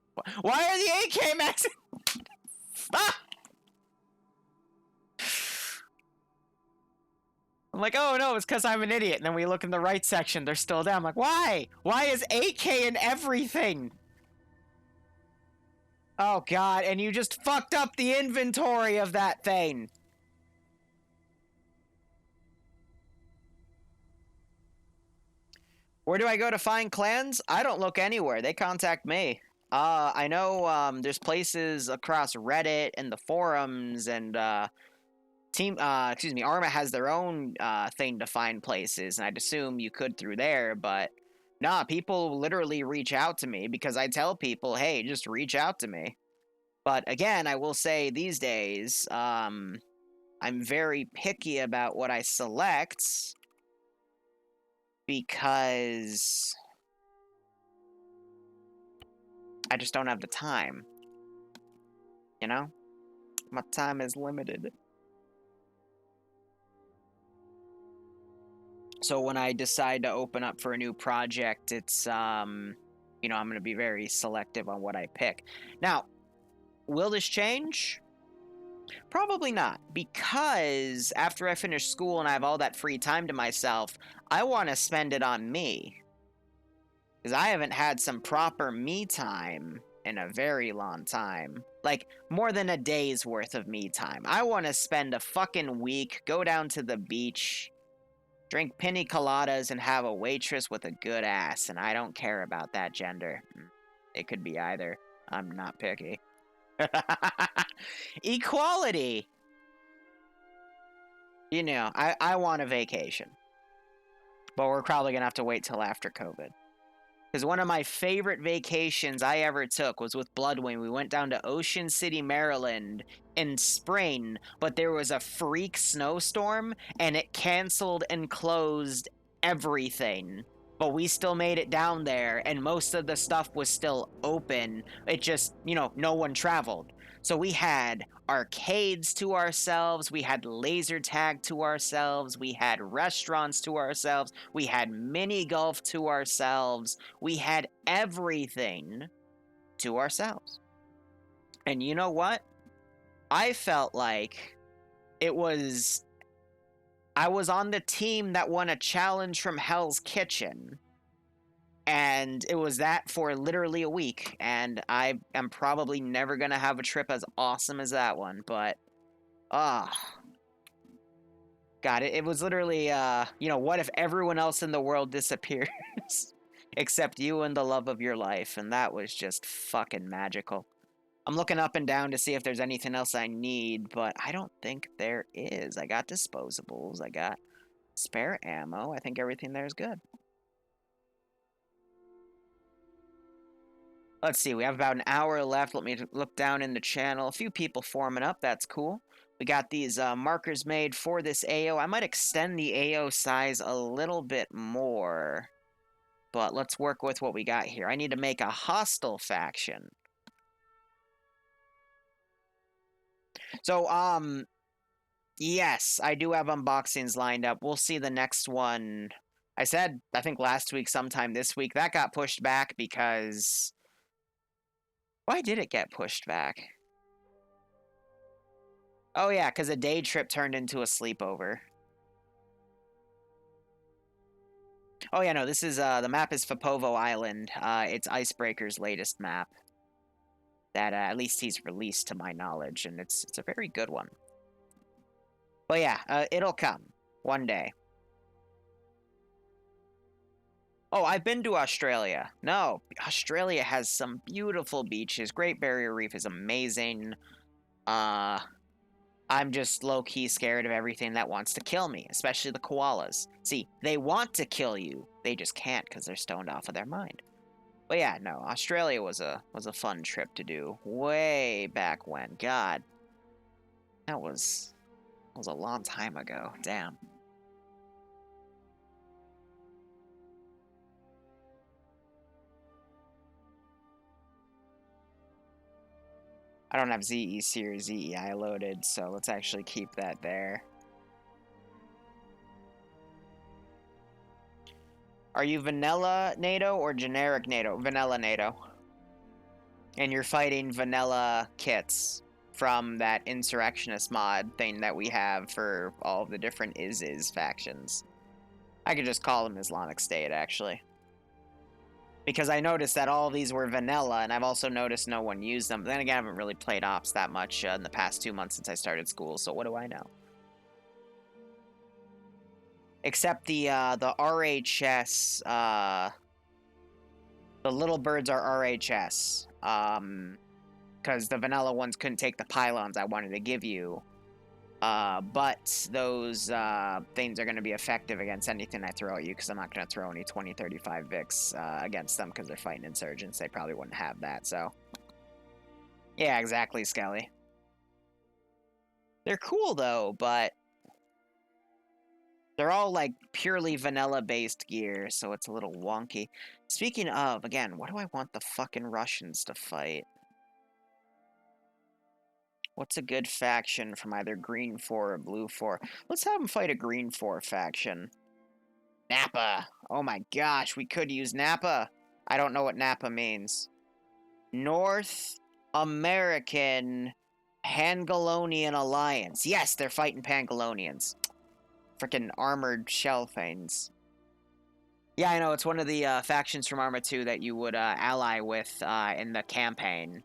A: Why are the AK mags... Ah! I'm like, oh no, it's because I'm an idiot. And then we look in the right section, they're still down. I'm like, why? Why is AK in everything? Oh god, and you just fucked up the inventory of that thing. Where do I go to find clans? I don't look anywhere. They contact me. I know there's places across Reddit and the forums and Arma has their own thing to find places, and I'd assume you could through there, but nah, people literally reach out to me because I tell people, hey, just reach out to me. But again, I will say these days, I'm very picky about what I select because I just don't have the time. You know? My time is limited. So when I decide to open up for a new project, it's, I'm going to be very selective on what I pick. Now, will this change? Probably not, because after I finish school and I have all that free time to myself, I want to spend it on me. Because I haven't had some proper me time in a very long time. Like, more than a day's worth of me time. I want to spend a fucking week, go down to the beach, drink pina coladas, and have a waitress with a good ass, and I don't care about that gender. It could be either. I'm not picky. Equality! You know, I want a vacation. But we're probably going to have to wait till after COVID. Because one of my favorite vacations I ever took was with Bloodwing. We went down to Ocean City, Maryland in spring, but there was a freak snowstorm, and it canceled and closed everything. But we still made it down there, and most of the stuff was still open. It just, no one traveled. So we had arcades to ourselves, we had laser tag to ourselves, we had restaurants to ourselves, we had mini golf to ourselves, we had everything to ourselves. And you know what? I felt like I was on the team that won a challenge from Hell's Kitchen. And it was that for literally a week, and I am probably never going to have a trip as awesome as that one, but, God, it was literally, what if everyone else in the world disappears, except you and the love of your life, and that was just fucking magical. I'm looking up and down to see if there's anything else I need, but I don't think there is. I got disposables, I got spare ammo, I think everything there is good. Let's see, we have about an hour left. Let me look down in the channel. A few people forming up, that's cool. We got these markers made for this AO. I might extend the AO size a little bit more, but let's work with what we got here. I need to make a hostile faction. So, yes, I do have unboxings lined up. We'll see the next one. I said, I think last week, sometime this week. That got pushed back because Why did it get pushed back? Oh yeah, because a day trip turned into a sleepover. Oh yeah, no, this is, the map is Fapovo Island. It's Icebreaker's latest map. That, at least he's released to my knowledge, and it's a very good one. But yeah, it'll come. One day. Oh, I've been to Australia. No, Australia has some beautiful beaches. Great Barrier Reef is amazing. I'm just low-key scared of everything that wants to kill me, especially the koalas. See, they want to kill you. They just can't because they're stoned off of their mind. But yeah, no, Australia was a fun trip to do way back when. God, that was a long time ago. Damn. I don't have ZEC or ZEI loaded, so let's actually keep that there. Are you vanilla NATO or generic NATO? Vanilla NATO. And you're fighting vanilla kits from that insurrectionist mod thing that we have for all the different is factions. I could just call them Islamic State, actually. Because I noticed that all these were vanilla, and I've also noticed no one used them. But then again, I haven't really played Ops that much in the past 2 months since I started school, so what do I know? Except the RHS, the little birds are RHS. Because the vanilla ones couldn't take the pylons I wanted to give you. But those things are going to be effective against anything I throw at you, because I'm not going to throw any 2035 Vics against them, because they're fighting insurgents. They probably wouldn't have that, so. Yeah, exactly, Skelly. They're cool, though, but they're all, like, purely vanilla-based gear, so it's a little wonky. Speaking of, again, what do I want the fucking Russians to fight? What's a good faction from either Green 4 or Blue 4? Let's have them fight a Green 4 faction. Napa! Oh my gosh, we could use Napa! I don't know what Napa means. North American Pangolonian Alliance. Yes, they're fighting Pangolonians. Frickin' armored shell things. Yeah, I know, it's one of the factions from Arma 2 that you would ally with in the campaign.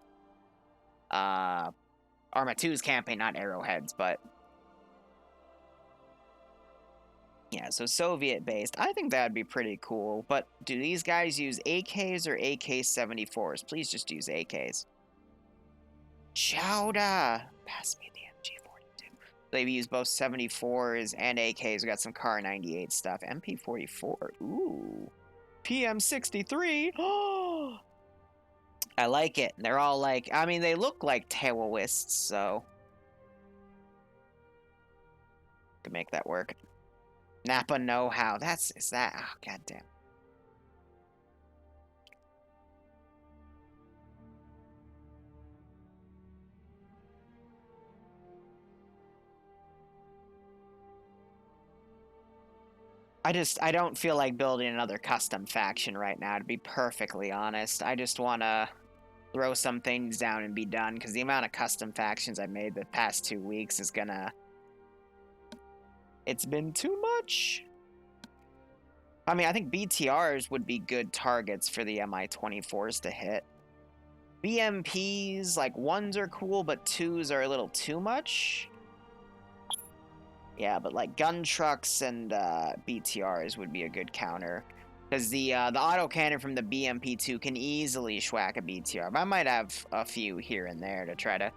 A: Arma 2's campaign, not Arrowheads, but... Yeah, so Soviet-based. I think that would be pretty cool, but do these guys use AKs or AK-74s? Please just use AKs. Chowda! Pass me the MG42. They use both 74s and AKs. We got some Car 98 stuff. MP44. Ooh. PM63. Oh! I like it. They're all like, I mean, they look like Taoists, so. Could make that work. Napa know-how. Is that? Oh, goddamn. I don't feel like building another custom faction right now, to be perfectly honest. I just want to throw some things down and be done, because the amount of custom factions I've made the past 2 weeks is gonna... It's been too much. I mean, I think BTRs would be good targets for the MI-24s to hit. BMPs, like, 1s are cool, but 2s are a little too much. Yeah, but like gun trucks and BTRs would be a good counter. Because the autocannon from the BMP2 can easily schwack a BTR. But I might have a few here and there to try to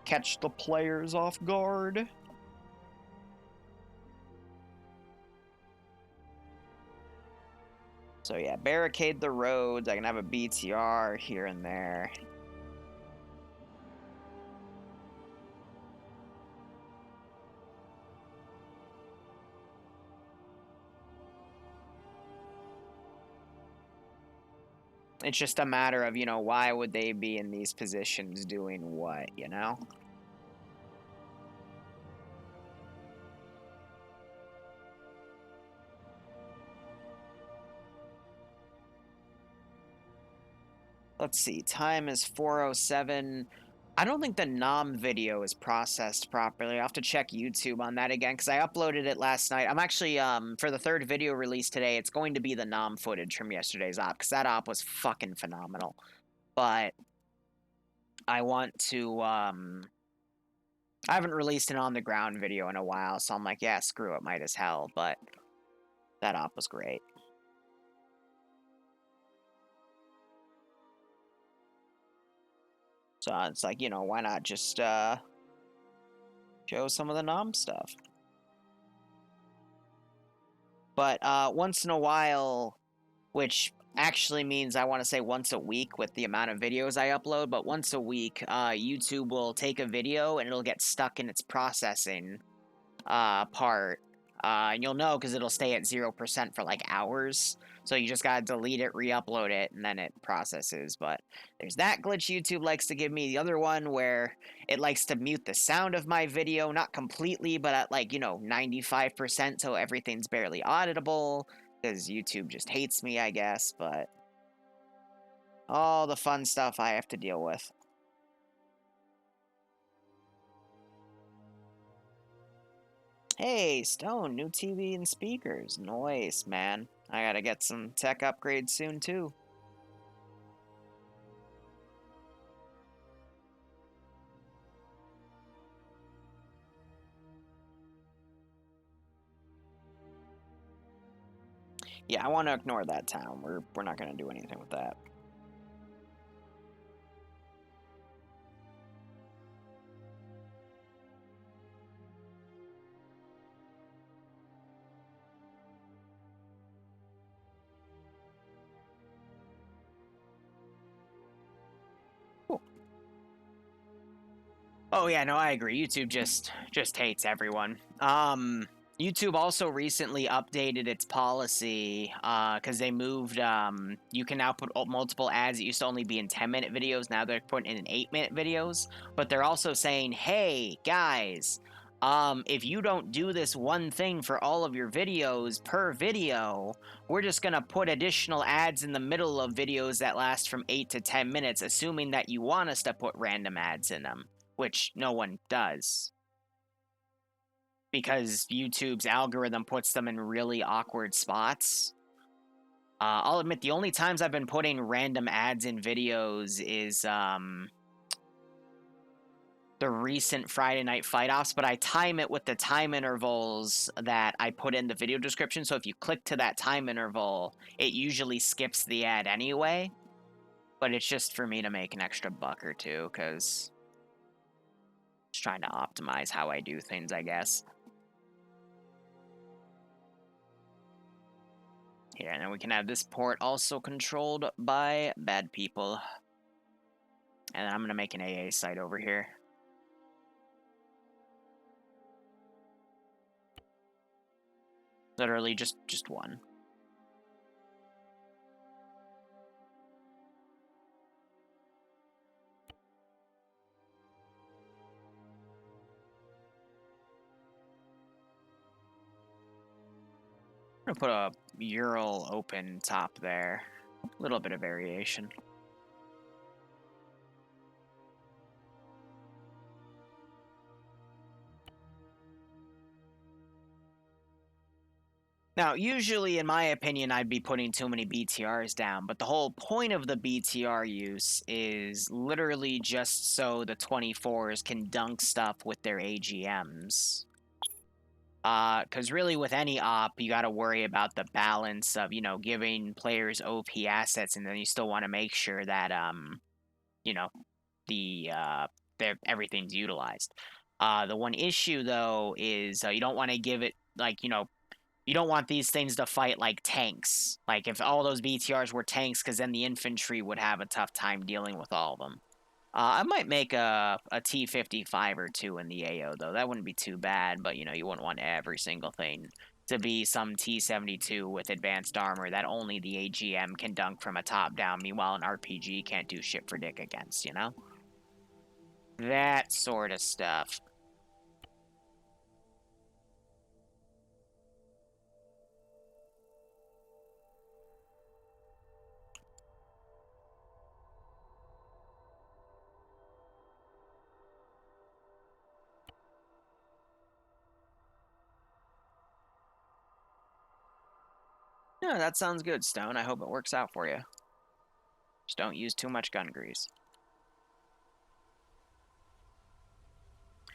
A: catch the players off guard. So yeah, barricade the roads. I can have a BTR here and there. It's just a matter of, you know, why would they be in these positions doing what, you know? let's see, time is 4:07. I don't think the Nom video is processed properly. I'll have to check YouTube on that again, because I uploaded it last night. I'm actually, for the third video release today, it's going to be the Nom footage from yesterday's op, because that op was fucking phenomenal. But I want to, I haven't released an on-the-ground video in a while, so I'm like, yeah, screw it, might as hell, but that op was great. So it's like, you know, why not just, show some of the Nom stuff? But, once in a while, which actually means I want to say once a week with the amount of videos I upload, but once a week, YouTube will take a video and it'll get stuck in its processing part. And you'll know because it'll stay at 0% for like hours. So you just gotta delete it, re-upload it, and then it processes. But there's that glitch YouTube likes to give me. The other one where it likes to mute the sound of my video, not completely, but at like, you know, 95%, so everything's barely auditable. Because YouTube just hates me, I guess, but all the fun stuff I have to deal with. Hey, Stone, new TV and speakers. Nice, man. I gotta get some tech upgrades soon, too. Yeah, I want to ignore that town. We're not gonna do anything with that. Cool. Oh yeah, no, I agree. YouTube just hates everyone. YouTube also recently updated its policy because they moved. You can now put multiple ads that used to only be in 10-minute videos. Now they're putting in 8-minute videos. But they're also saying, hey guys, if you don't do this one thing for all of your videos per video, we're just gonna put additional ads in the middle of videos that last from 8 to 10 minutes, assuming that you want us to put random ads in them, which no one does. Because YouTube's algorithm puts them in really awkward spots. I'll admit, the only times I've been putting random ads in videos is the recent Friday Night Fight-Offs, but I time it with the time intervals that I put in the video description, so if you click to that time interval, it usually skips the ad anyway. But it's just for me to make an extra buck or two, because just trying to optimize how I do things, I guess. Here, and then we can have this port also controlled by bad people. And I'm going to make an AA site over here. Literally just one. I'm going to put a Ural open top there. A little bit of variation. Now, usually, in my opinion, I'd be putting too many BTRs down, but the whole point of the BTR use is literally just so the 24s can dunk stuff with their AGMs. Because really with any op, you got to worry about the balance of, you know, giving players OP assets, and then you still want to make sure that, you know, everything's utilized. The one issue, though, is you don't want to give it, like, you know, you don't want these things to fight like tanks. Like, if all those BTRs were tanks, because then the infantry would have a tough time dealing with all of them. I might make a T-55 or two in the AO, though. That wouldn't be too bad, but, you know, you wouldn't want every single thing to be some T-72 with advanced armor that only the AGM can dunk from a top down, meanwhile an RPG can't do shit for dick against, you know? That sort of stuff. No, that sounds good, Stone. I hope it works out for you. Just don't use too much gun grease.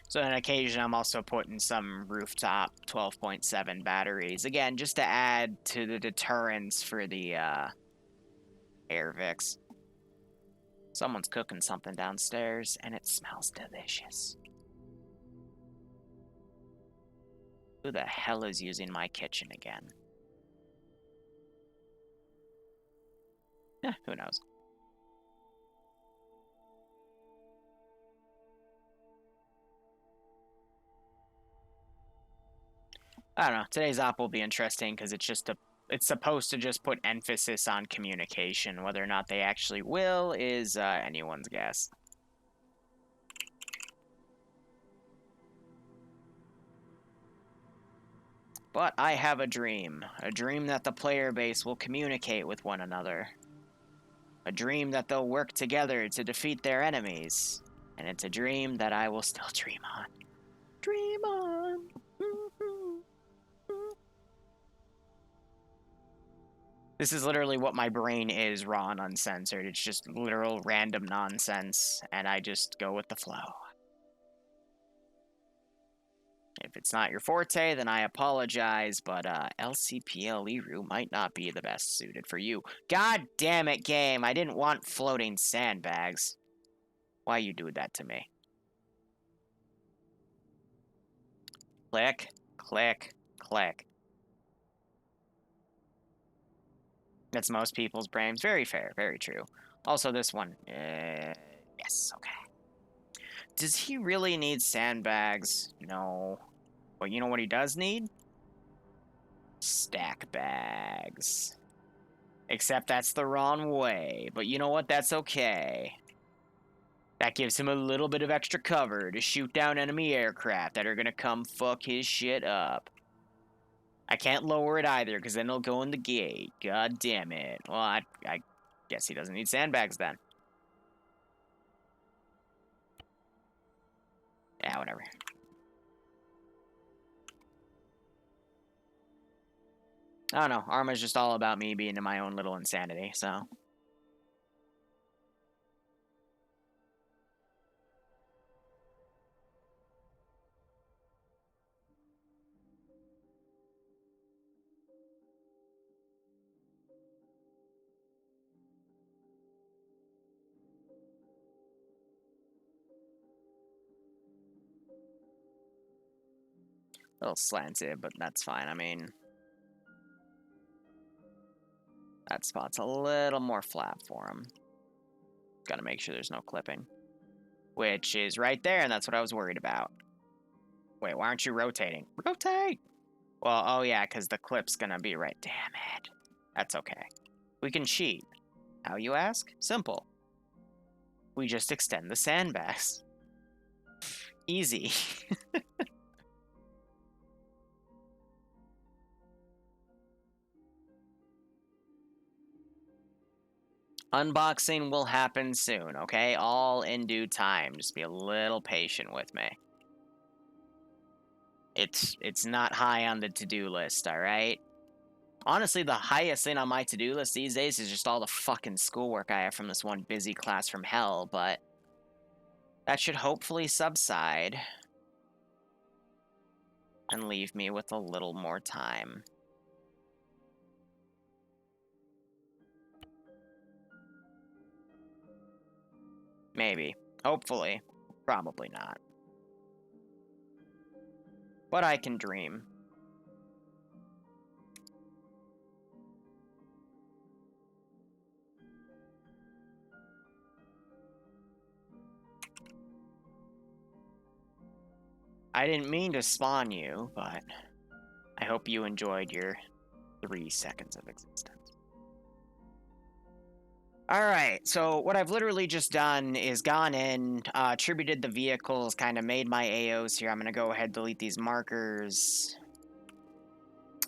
A: So on occasion, I'm also putting some rooftop 12.7 batteries. Again, just to add to the deterrence for the air Vix. Someone's cooking something downstairs, and it smells delicious. Who the hell is using my kitchen again? Who knows? I don't know. Today's op will be interesting because it's supposed to just put emphasis on communication. Whether or not they actually will is anyone's guess. But I have a dream that the player base will communicate with one another. A dream that they'll work together to defeat their enemies. And it's a dream that I will still dream on. Dream on! This is literally what my brain is, raw and uncensored. It's just literal random nonsense, and I just go with the flow. If it's not your forte, then I apologize, but LCPL Liru might not be the best suited for you. God damn it, game! I didn't want floating sandbags. Why you do that to me? Click, click, click. That's most people's brains. Very fair, very true. Also, this one. Yes, okay. Does he really need sandbags? No. But you know what he does need? Stack bags. Except that's the wrong way. But you know what? That's okay. That gives him a little bit of extra cover to shoot down enemy aircraft that are gonna come fuck his shit up. I can't lower it either, because then it'll go in the gate. God damn it. Well, I guess he doesn't need sandbags then. Yeah, whatever. I don't know. Arma's just all about me being in my own little insanity, so. A little slanted, but that's fine. I mean, that spot's a little more flat for him. Gotta make sure there's no clipping. Which is right there, and that's what I was worried about. Wait, why aren't you rotating? Rotate! Well, oh yeah, because the clip's gonna be right. Damn it. That's okay. We can cheat. How, you ask? Simple. We just extend the sandbags. Easy. Unboxing will happen soon, okay? All in due time. Just be a little patient with me. It's not high on the to-do list, alright? Honestly, the highest thing on my to-do list these days is just all the fucking schoolwork I have from this one busy class from hell, but that should hopefully subside and leave me with a little more time. Maybe. Hopefully. Probably not. But I can dream. I didn't mean to spawn you, but I hope you enjoyed your 3 seconds of existence. Alright, so what I've literally just done is gone in, attributed the vehicles, kind of made my AOs here. I'm going to go ahead and delete these markers.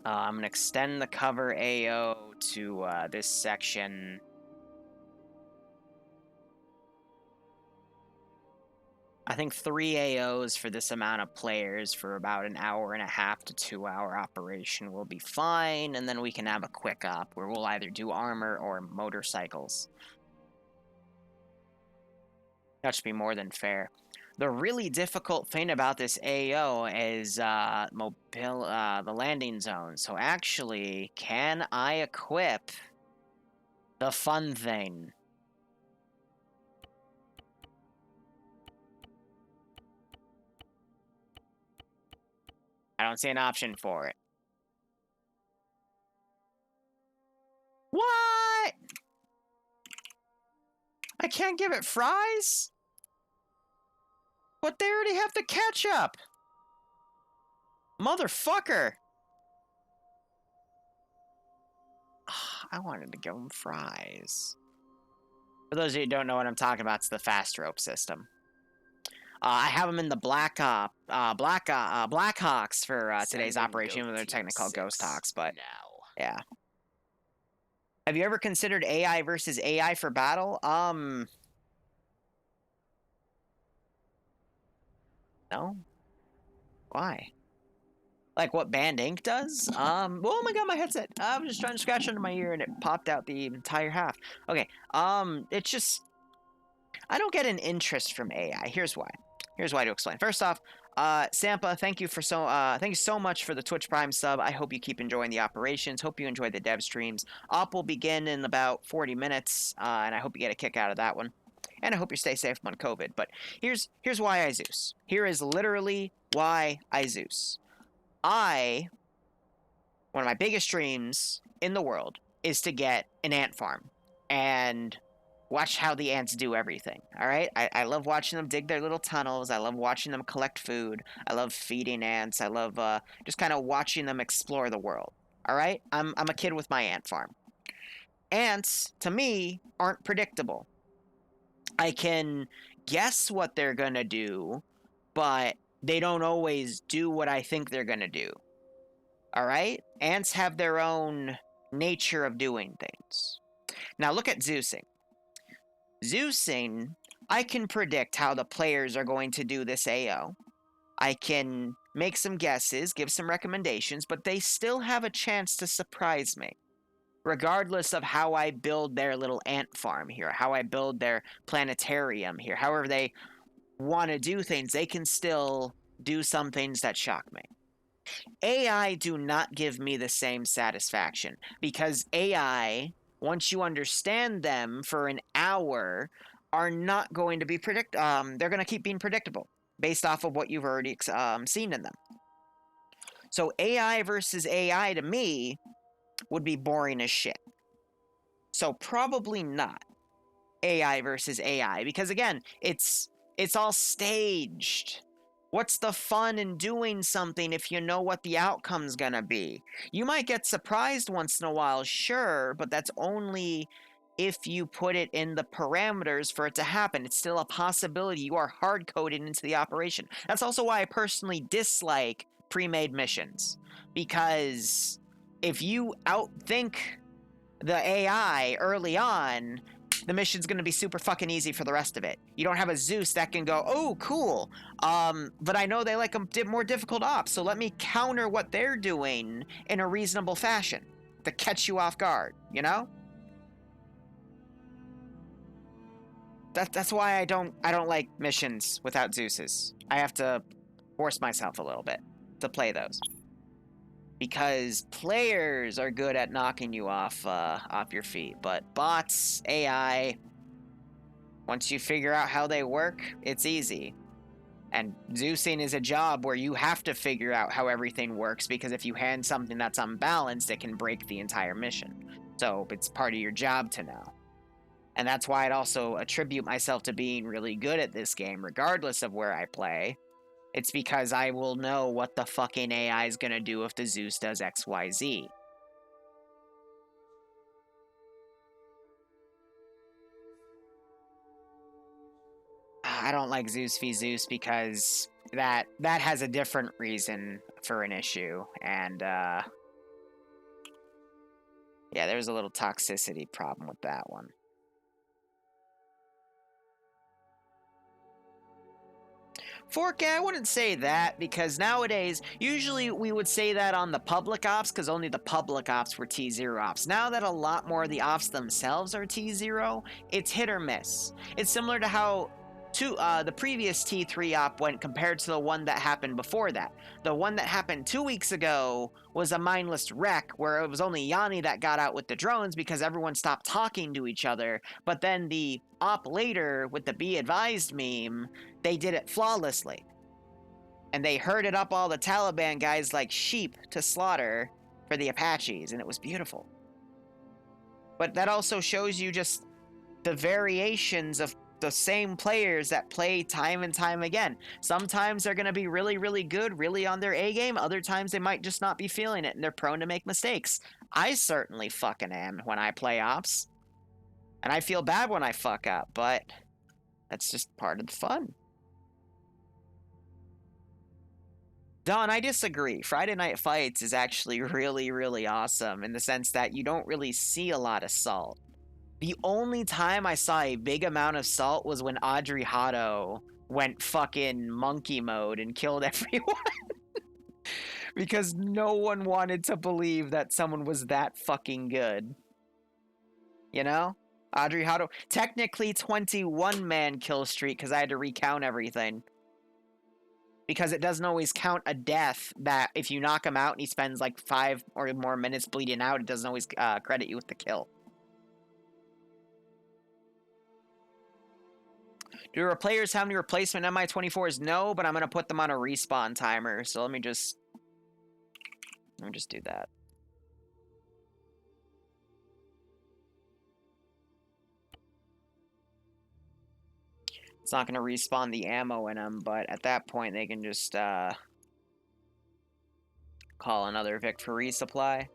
A: I'm going to extend the cover AO to this section. I think 3 AOs for this amount of players for about an hour and a half to 2-hour operation will be fine, and then we can have a quick op where we'll either do armor or motorcycles. That should be more than fair. The really difficult thing about this AO is the landing zone. So actually, can I equip the fun thing? I don't see an option for it. What? I can't give it fries? But they already have the ketchup! Motherfucker! I wanted to give them fries. For those of you who don't know what I'm talking about, it's the fast rope system. I have them in the Blackhawks for today's operation, even though they're technically called Ghost Hawks, but yeah. Have you ever considered AI versus AI for battle? No. Why? Like what Band Inc. does? Oh my god, my headset. I was just trying to scratch under my ear and it popped out the entire half. Okay, it's just... I don't get an interest from AI. Here's why. Here's why to explain. First off, Sampa, thank you so much for the Twitch Prime sub. I hope you keep enjoying the operations. Hope you enjoy the dev streams. Op will begin in about 40 minutes, and I hope you get a kick out of that one. And I hope you stay safe on COVID. But here's why I Zeus. Here is literally why I Zeus. One of my biggest dreams in the world is to get an ant farm and watch how the ants do everything. All right, I love watching them dig their little tunnels. I love watching them collect food. I love feeding ants. I love just kind of watching them explore the world. All right, I'm a kid with my ant farm. Ants to me aren't predictable. I can guess what they're gonna do, but they don't always do what I think they're gonna do. All right? Ants have their own nature of doing things. Now look at Zeusing. Zeusing, I can predict how the players are going to do this AO. I can make some guesses, give some recommendations, but they still have a chance to surprise me. Regardless of how I build their little ant farm here, how I build their planetarium here, however they want to do things, they can still do some things that shock me. AI do not give me the same satisfaction because AI, once you understand them for an hour, are not going to be they're going to keep being predictable based off of what you've already seen in them. So AI versus AI to me would be boring as shit. So probably not AI versus AI because again, it's all staged. What's the fun in doing something if you know what the outcome's gonna be? You might get surprised once in a while, sure, but that's only if you put it in the parameters for it to happen. It's still a possibility. You are hard-coded into the operation. That's also why I personally dislike pre-made missions. Because if you outthink the AI early on, the mission's going to be super fucking easy for the rest of it. You don't have a Zeus that can go, oh, cool. But I know they like a more difficult ops, so let me counter what they're doing in a reasonable fashion to catch you off guard, you know? That's why I don't like missions without Zeuses. I have to force myself a little bit to play those. Because players are good at knocking you off your feet, but bots, AI, once you figure out how they work, it's easy. And Zeusing is a job where you have to figure out how everything works, because if you hand something that's unbalanced, it can break the entire mission. So it's part of your job to know. And that's why I'd also attribute myself to being really good at this game, regardless of where I play. It's because I will know what the fucking AI is gonna do if the Zeus does XYZ. I don't like Zeus v Zeus because that has a different reason for an issue, and yeah, there's a little toxicity problem with that one. 4K, I wouldn't say that, because nowadays, usually we would say that on the public ops, because only the public ops were T0 ops. Now that a lot more of the ops themselves are T0, it's hit or miss. It's similar to how the previous T3 op went compared to the one that happened before that. The one that happened 2 weeks ago was a mindless wreck, where it was only Yanni that got out with the drones because everyone stopped talking to each other. But then the op later, with the Be Advised meme, they did it flawlessly. And they herded up all the Taliban guys like sheep to slaughter for the Apaches, and it was beautiful. But that also shows you just the variations of the same players that play time and time again. Sometimes they're going to be really, really good, really on their A game. Other times they might just not be feeling it, and they're prone to make mistakes. I certainly fucking am when I play ops. And I feel bad when I fuck up, but that's just part of the fun. Don, I disagree. Friday Night Fights is actually really, really awesome in the sense that you don't really see a lot of salt. The only time I saw a big amount of salt was when Audrey Hotto went fucking monkey mode and killed everyone. Because no one wanted to believe that someone was that fucking good. You know? Audrey Hotto, technically 21-man kill streak because I had to recount everything. Because it doesn't always count a death that if you knock him out and he spends like 5 or more minutes bleeding out, it doesn't always credit you with the kill. Do our players have any replacement MI-24s? No, but I'm going to put them on a respawn timer. So let me just do that. It's not going to respawn the ammo in them, but at that point they can just call another Vic for resupply.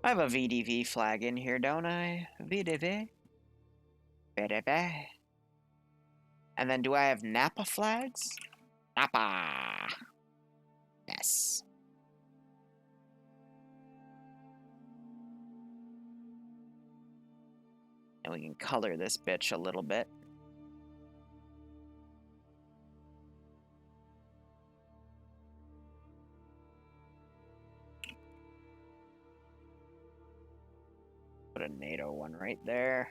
A: I have a VDV flag in here, don't I? VDV. VDV. And then do I have Napa flags? Napa. Yes. And we can color this bitch a little bit. Put a NATO one right there.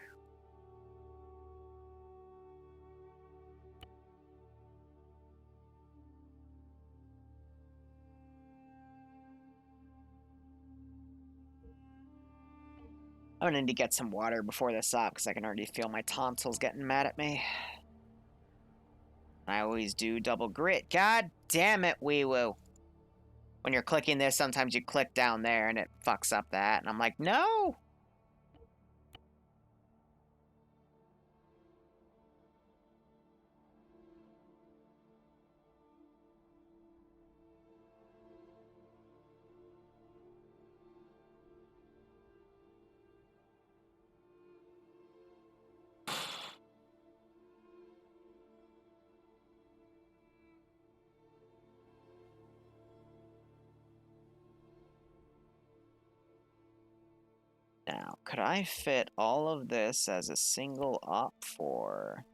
A: I'm gonna need to get some water before this up because I can already feel my tonsils getting mad at me. I always do double grit. God damn it, wee woo. When you're clicking this, sometimes you click down there and it fucks up that. And I'm like, no! Now, could I fit all of this as a single op for...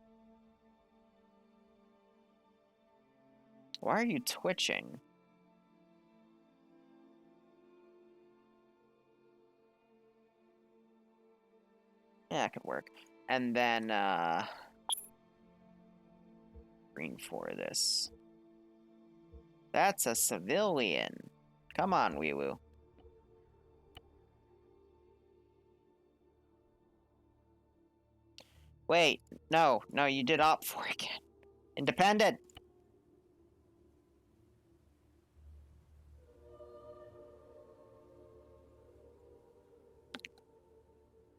A: Why are you twitching? Yeah, that could work. And then, green for this. That's a civilian. Come on, wee woo. Wait, no, you did opt for again. Independent.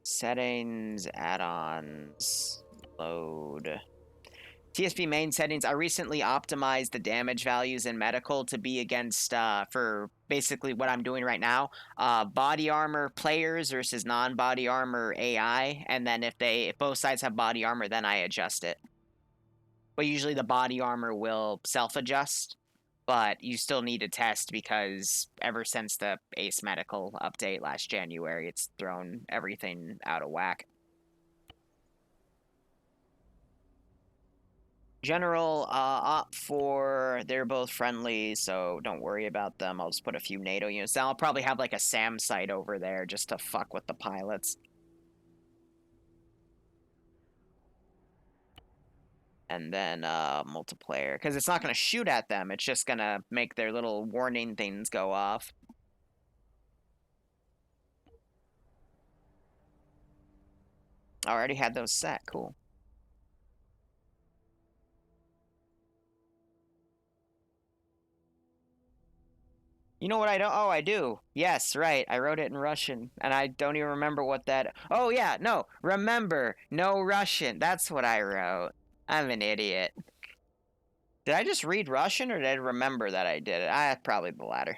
A: Settings, add-ons, load. TSP main settings. I recently optimized the damage values in medical to be against, for basically what I'm doing right now, body armor players versus non-body armor AI. And then if both sides have body armor, then I adjust it. But usually the body armor will self-adjust. but you still need to test because ever since the Ace Medical update last January, it's thrown everything out of whack. General, opt for, they're both friendly, so don't worry about them. I'll just put a few NATO units down. I'll probably have like a SAM site over there just to fuck with the pilots. And then multiplayer, because it's not going to shoot at them. It's just going to make their little warning things go off. I already had those set. Cool. You know what I don't? Oh, I do. Yes, right. I wrote it in Russian, and I don't even remember what that. Oh, yeah, no. Remember, no Russian. That's what I wrote. I'm an idiot. Did I just read Russian, or did I remember that I did it? Probably the latter.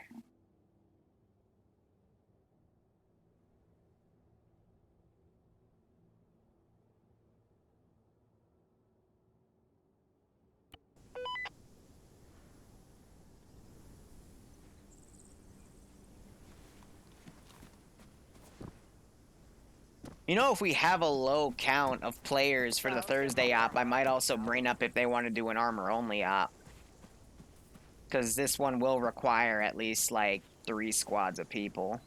A: You know, if we have a low count of players for the Thursday op, I might also bring up if they want to do an armor-only op. Because this one will require at least, like, 3 squads of people.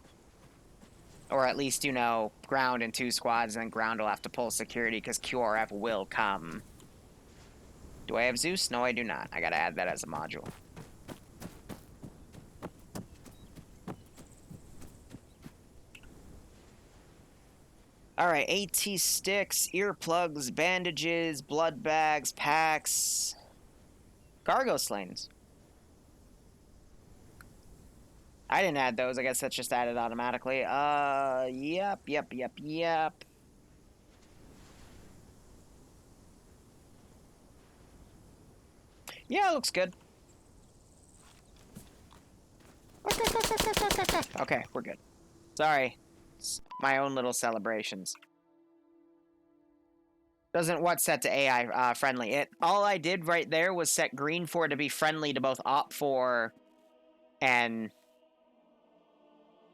A: Or at least, you know, ground and 2 squads, and then ground will have to pull security, because QRF will come. Do I have Zeus? No, I do not. I gotta add that as a module. Alright, AT sticks, earplugs, bandages, blood bags, packs, cargo slings. I didn't add those. I guess that's just added automatically. Yep. Yeah, it looks good. Okay, we're good. Sorry. It's my own little celebrations. Doesn't what set to AI friendly? All I did right there was set green for to be friendly to both Op4 and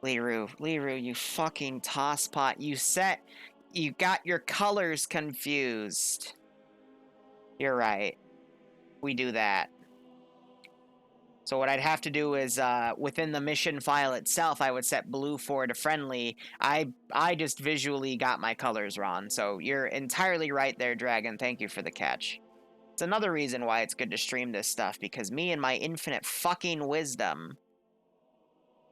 A: Liru, you fucking tosspot. You got your colors confused. You're right. We do that. So what I'd have to do is, within the mission file itself, I would set blue for to friendly. I just visually got my colors wrong. So you're entirely right there, Dragon. Thank you for the catch. It's another reason why it's good to stream this stuff, because me and my infinite fucking wisdom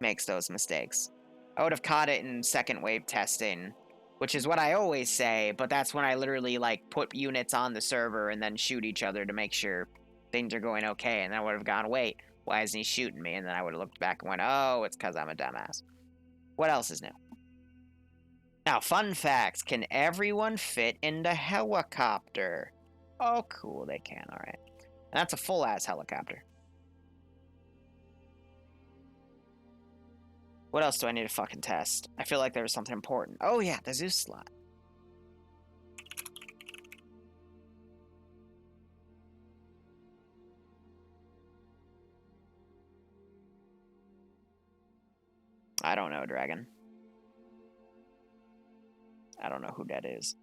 A: makes those mistakes. I would have caught it in second wave testing, which is what I always say, but that's when I literally, like, put units on the server and then shoot each other to make sure things are going okay, and then I would have gone, wait, why isn't he shooting me? And then I would have looked back and went, oh, it's because I'm a dumbass. What else is new? Now, fun facts. Can everyone fit in the helicopter? Oh, cool, they can, alright. And that's a full-ass helicopter. What else do I need to fucking test? I feel like there was something important. Oh, yeah, the Zeus slot. I don't know, Dragon. I don't know who that is.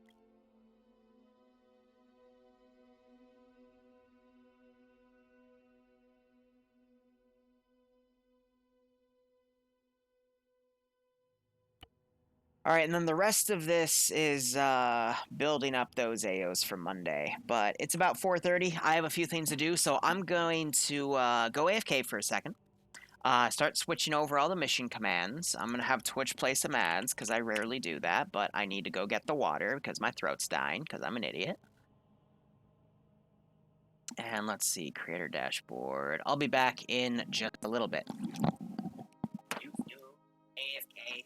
A: Alright, and then the rest of this is building up those AOs for Monday. But it's about 4:30. I have a few things to do, so I'm going to go AFK for a second. Start switching over all the mission commands. I'm going to have Twitch play some ads, because I rarely do that, but I need to go get the water, because my throat's dying, because I'm an idiot. And let's see, creator dashboard. I'll be back in just a little bit. AFK.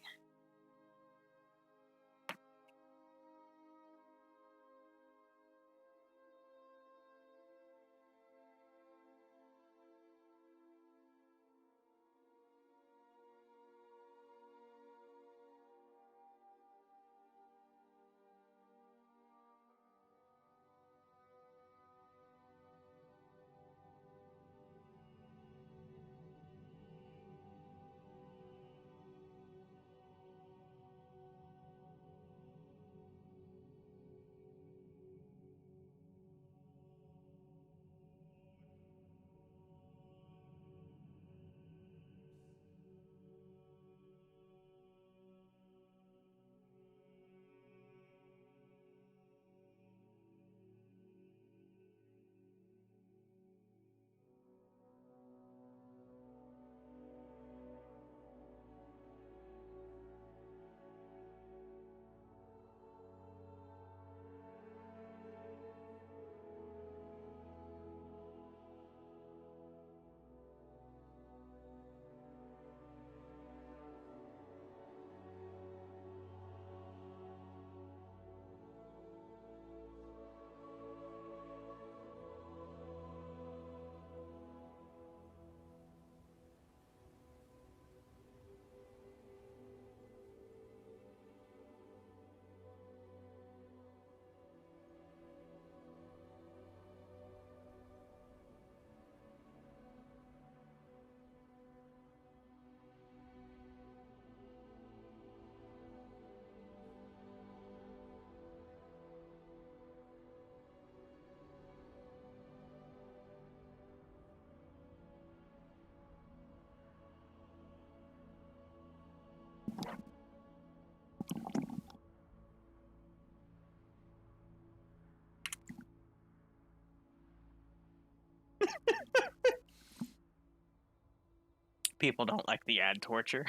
A: People don't like the ad torture.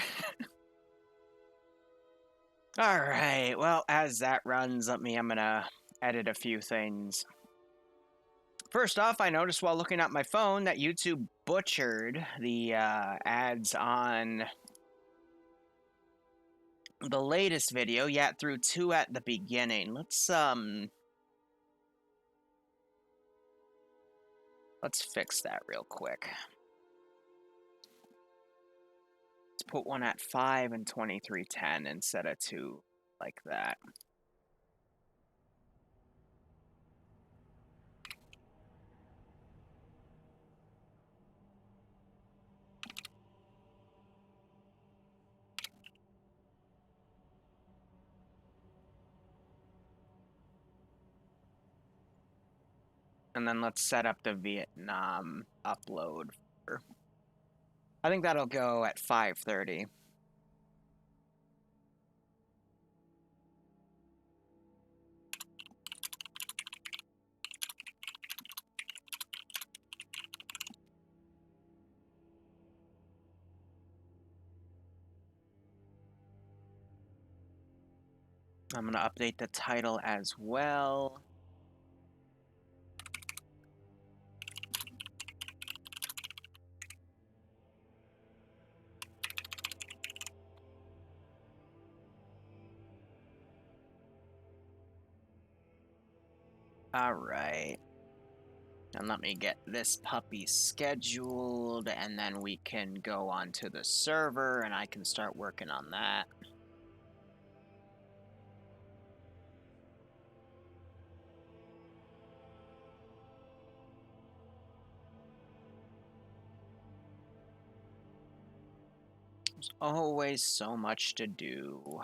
A: All right, well, as that runs, I'm gonna edit a few things. First off, I noticed while looking at my phone that YouTube butchered the ads on the latest video. Yeah, threw 2 at the beginning. Let's fix that real quick. Let's put one at 5 and 2310 instead of 2 like that. And then let's set up the Vietnam upload. I think that'll go at 5:30. I'm going to update the title as well. All right. And let me get this puppy scheduled, and then we can go onto the server, and I can start working on that. There's always so much to do.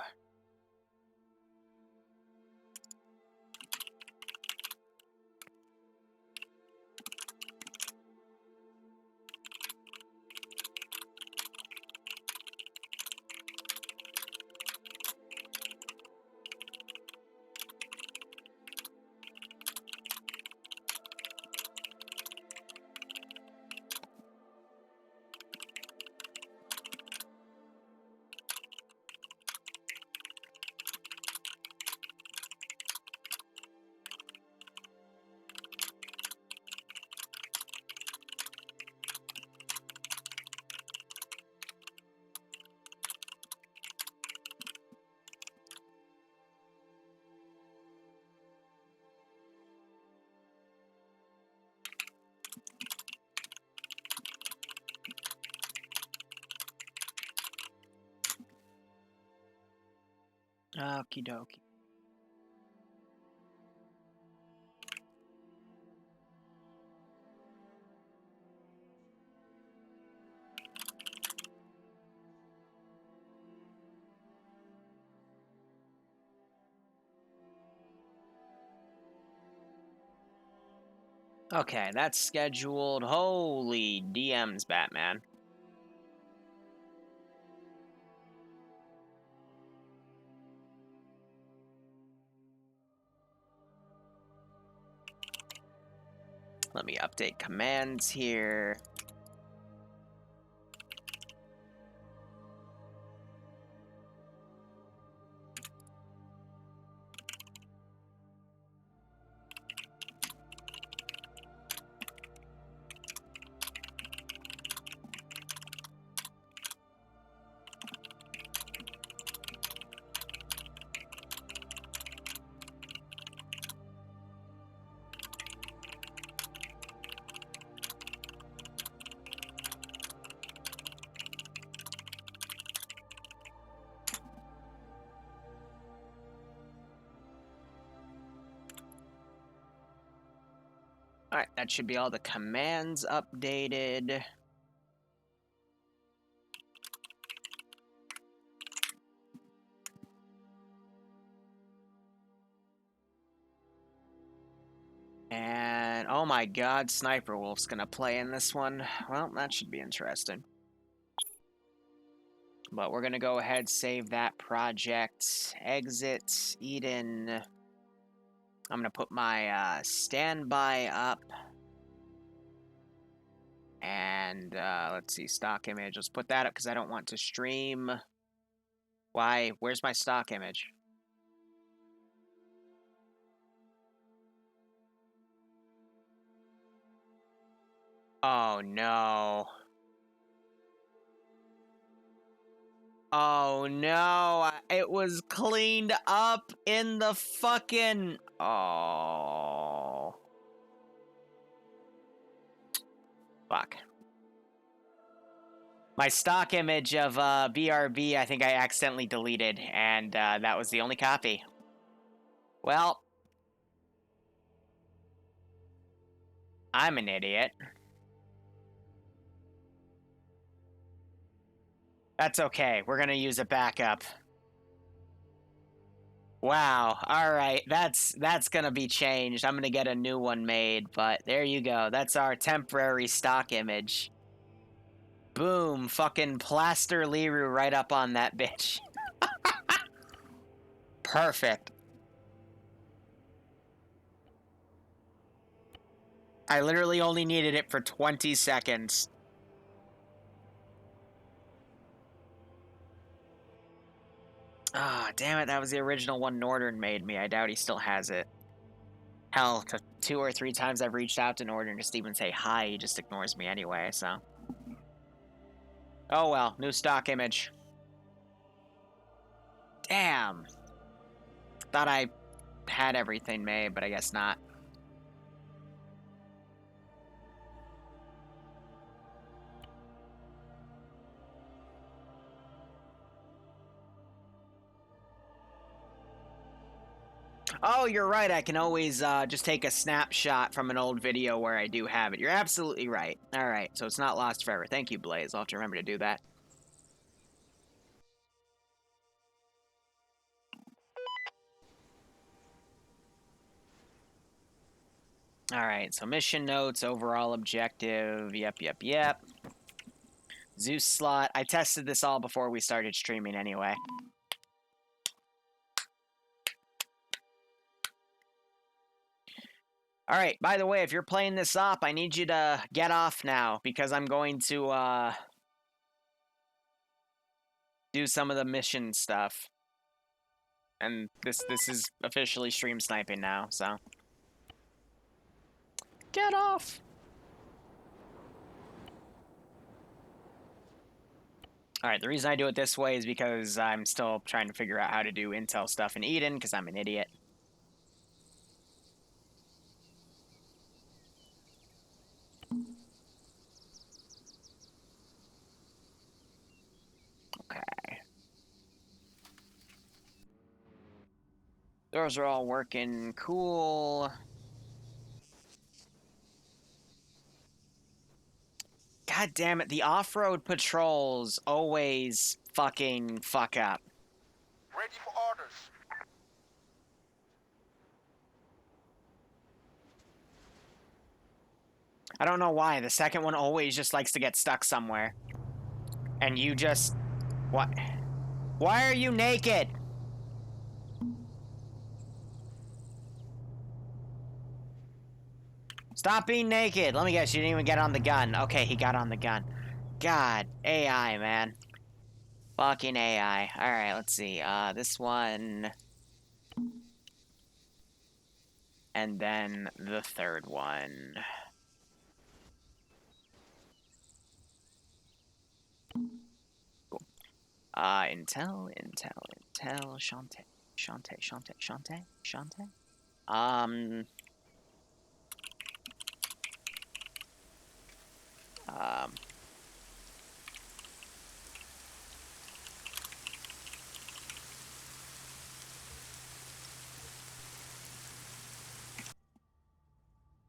A: Okie dokie. Okay, that's scheduled. Holy DMs, Batman. Let me update commands here. Alright, that should be all the commands updated. And, oh my god, Sniper Wolf's gonna play in this one. Well, that should be interesting. But we're gonna go ahead, save that project, exit, Eden. I'm gonna put my standby up. And And let's see, stock image. Let's put that up because I don't want to stream. Why? Where's my stock image? Oh no. Oh no, it was cleaned up in the fucking... Oh. Fuck. My stock image of BRB, I think I accidentally deleted, and that was the only copy. Well, I'm an idiot. That's okay, we're gonna use a backup. Wow, alright, that's gonna be changed. I'm gonna get a new one made, but there you go. That's our temporary stock image. Boom, fucking plaster Liru right up on that bitch. Perfect. I literally only needed it for 20 seconds. Ah, oh, damn it, that was the original one Nordern made me. I doubt he still has it. Hell, 2 or 3 times I've reached out to Nordern just to even say hi, he just ignores me anyway, so... Oh well, new stock image. Damn. Thought I had everything made, but I guess not. Oh, you're right. I can always just take a snapshot from an old video where I do have it. You're absolutely right. All right, so it's not lost forever. Thank you, Blaze. I'll have to remember to do that. All right, so mission notes, overall objective. Yep. Zeus slot. I tested this all before we started streaming anyway. All right, by the way, if you're playing this op, I need you to get off now because I'm going to do some of the mission stuff. And this is officially stream sniping now, so get off. All right, the reason I do it this way is because I'm still trying to figure out how to do intel stuff in Eden because I'm an idiot. Okay. Those are all working cool. God damn it, the off-road patrols always fucking fuck up.
C: Ready for orders.
A: I don't know why, the second one always just likes to get stuck somewhere. And you just... What? Why are you naked? Stop being naked. Let me guess, you didn't even get on the gun. Okay, he got on the gun. God, AI, man. Fucking AI. Alright, let's see. This one. And then the third one. Cool. Intel. Shante.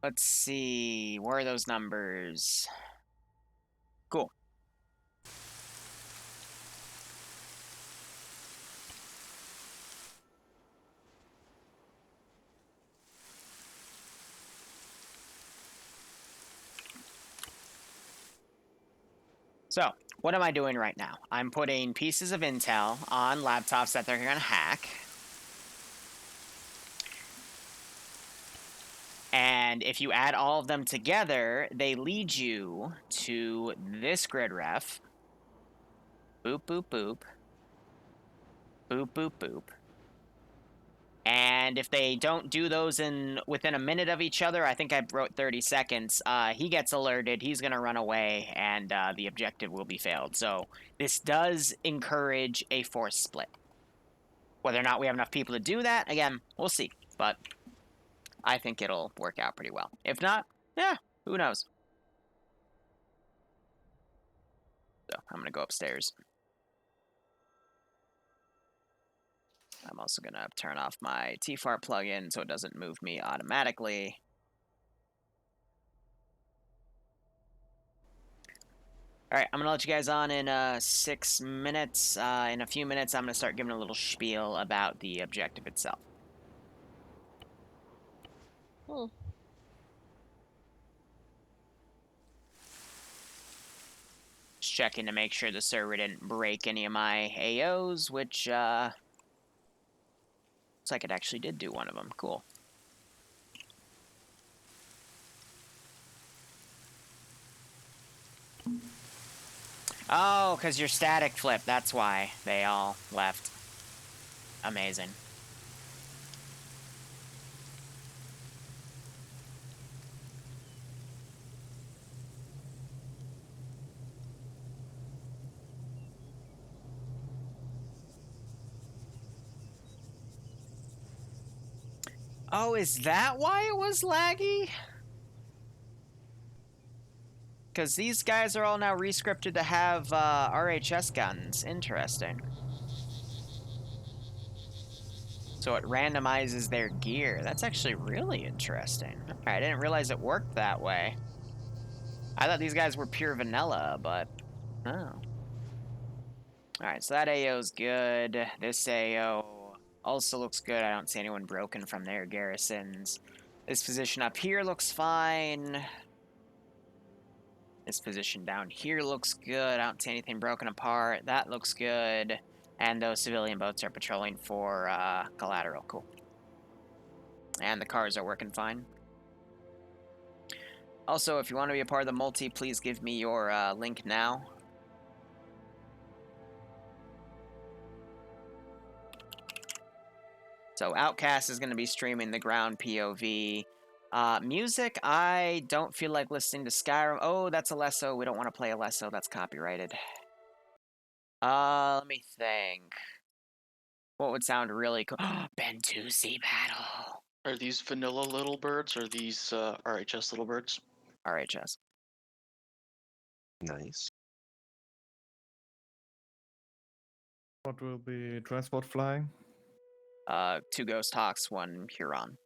A: Let's see, where are those numbers? Cool. So, what am I doing right now? I'm putting pieces of intel on laptops that they're gonna hack. And And if you add all of them together, they lead you to this grid ref. Boop, boop, boop. Boop, boop, boop. And if they don't do those within a minute of each other, I think I wrote 30 seconds, he gets alerted, he's going to run away, and the objective will be failed. So this does encourage a force split. Whether or not we have enough people to do that, again, we'll see. But I think it'll work out pretty well. If not, yeah, who knows? So I'm going to go upstairs. I'm also going to turn off my TFAR plugin so it doesn't move me automatically. All right, I'm going to let you guys on in 6 minutes. In a few minutes, I'm going to start giving a little spiel about the objective itself. Just checking to make sure the server didn't break any of my AOs, which looks like it actually did do one of them. Cool. Oh, because your static flip. That's why they all left. Amazing. Oh, is that why it was laggy? Because these guys are all now rescripted to have RHS guns. Interesting. So it randomizes their gear. That's actually really interesting. I didn't realize it worked that way. I thought these guys were pure vanilla, but... Oh. Alright, so that AO's good. This AO also looks good. I don't see anyone broken from their garrisons. This position up here looks fine. This position down here looks good. I don't see anything broken apart. That looks good. And those civilian boats are patrolling for collateral. Cool. And the cars are working fine. Also, if you want to be a part of the multi, please give me your link now. So Outcast is going to be streaming the ground POV. Music, I don't feel like listening to Skyrim. Oh, that's Alesso. We don't want to play Alesso. That's copyrighted. Let me think. What would sound really cool? Bentusi battle.
D: Are these vanilla little birds or are these RHS little birds?
A: RHS.
E: Nice.
F: What will be transport flying?
A: 2 Ghost Hawks, 1 Huron.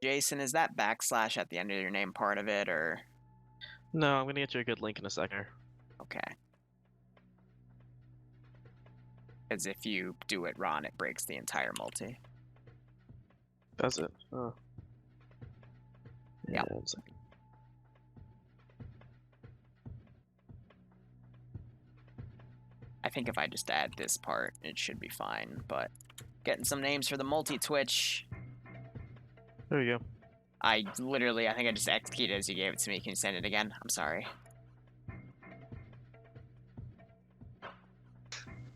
A: Jason, is that backslash at the end of your name part of it, or?
E: No, I'm gonna get you a good link in a second.
A: Okay. Because if you do it wrong, it breaks the entire multi.
E: Does it? Oh.
A: Yeah.
E: 1 second.
A: I think if I just add this part, it should be fine, but getting some names for the multi-Twitch.
E: There you go.
A: I think I just executed as you gave it to me. Can you send it again? I'm sorry.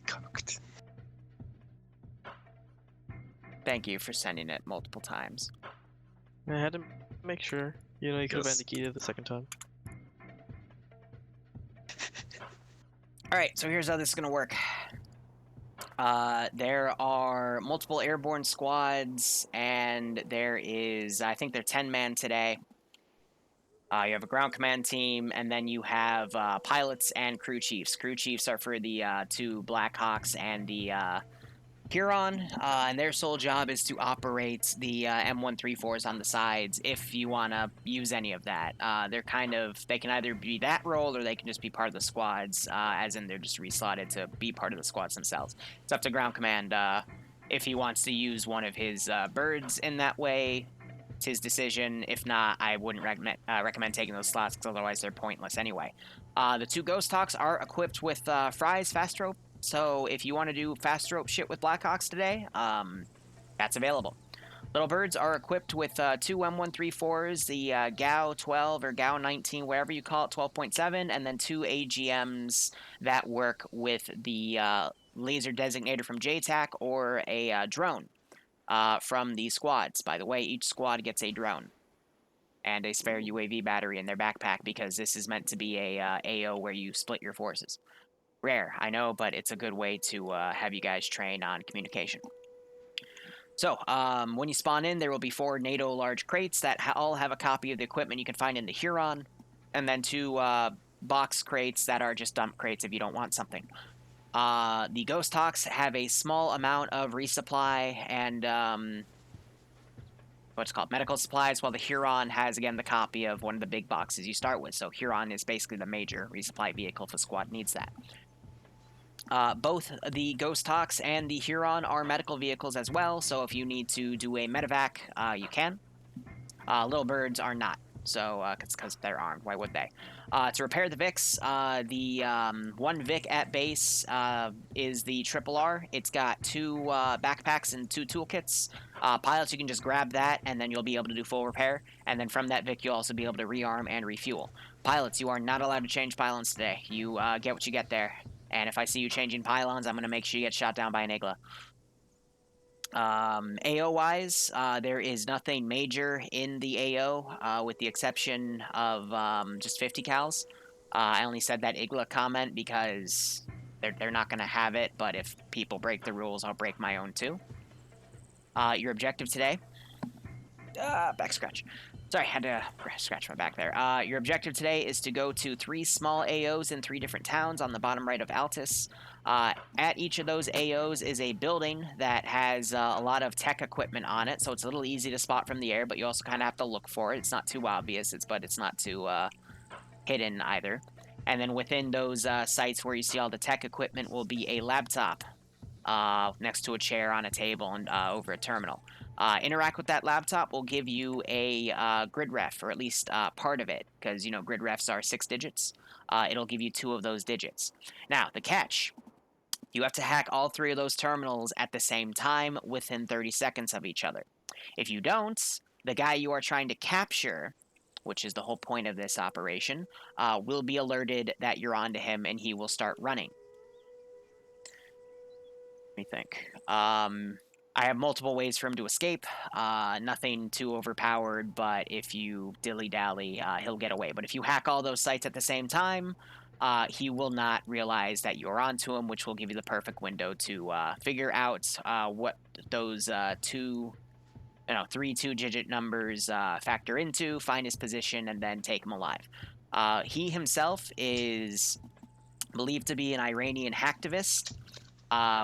E: Cooked.
A: Thank you for sending it multiple times.
E: I had to make sure. You know, you could have
F: Yes.
E: indicated the second time.
A: Alright, so here's how this is going to work. There are multiple airborne squads, and there is, I think they're 10-man today. You have a ground command team, and then you have pilots and crew chiefs. Crew chiefs are for the 2 Black Hawks and the Huron, and their sole job is to operate the M134s on the sides if you want to use any of that. They can either be that role or they can just be part of the squads, as in they're just reslotted to be part of the squads themselves. It's up to ground command if he wants to use one of his birds in that way. It's his decision. If not, I wouldn't recommend taking those slots because otherwise they're pointless anyway. The 2 Ghost Hawks are equipped with Fry's fast rope So if you want to do fast rope shit with Blackhawks today, that's available. Little birds are equipped with two M134s, the GAU 12 or GAU 19, whatever you call it, 12.7, and then two AGMs that work with the laser designator from JTAC or a drone from the squads. By the way, each squad gets a drone and a spare UAV battery in their backpack because this is meant to be a AO where you split your forces. Rare, I know, but it's a good way to have you guys train on communication. So, when you spawn in, there will be 4 NATO large crates that all have a copy of the equipment you can find in the Huron, and then 2 box crates that are just dump crates if you don't want something. The Ghost Hawks have a small amount of resupply and what's called medical supplies, while the Huron has, again, the copy of one of the big boxes you start with. So Huron is basically the major resupply vehicle if a squad needs that. Both the Ghost Hawks and the Huron are medical vehicles as well, so if you need to do a medevac, you can. Little birds are not, so because they're armed, why would they? To repair the Vics, the one Vic at base is the Triple R. It's got 2 backpacks and 2 toolkits. Pilots, you can just grab that, and then you'll be able to do full repair. And then from that Vic, you'll also be able to rearm and refuel. Pilots, you are not allowed to change pylons today. You get what you get there. And if I see you changing pylons, I'm going to make sure you get shot down by an Igla. AO-wise, there is nothing major in the AO, with the exception of just 50 cals. I only said that Igla comment because they're not going to have it, but if people break the rules, I'll break my own too. Your objective today... back scratch. Sorry, had to scratch my back there. Your objective today is to go to 3 small AOs in 3 different towns on the bottom right of Altus. At each of those AOs is a building that has a lot of tech equipment on it, so it's a little easy to spot from the air, but you also kind of have to look for it. It's not too obvious, but it's not too hidden either. And then within those sites where you see all the tech equipment will be a laptop next to a chair on a table and over a terminal. Interact with that laptop will give you a grid ref, or at least part of it, because, you know, grid refs are 6 digits. It'll give you 2 of those digits. Now, the catch. You have to hack all 3 of those terminals at the same time within 30 seconds of each other. If you don't, the guy you are trying to capture, which is the whole point of this operation, will be alerted that you're onto him and he will start running. Let me think. I have multiple ways for him to escape. Nothing too overpowered, but if you dilly-dally, he'll get away. But if you hack all those sites at the same time, he will not realize that you're onto him, which will give you the perfect window to figure out what those 3 two-digit numbers factor into, find his position, and then take him alive. He himself is believed to be an Iranian hacktivist.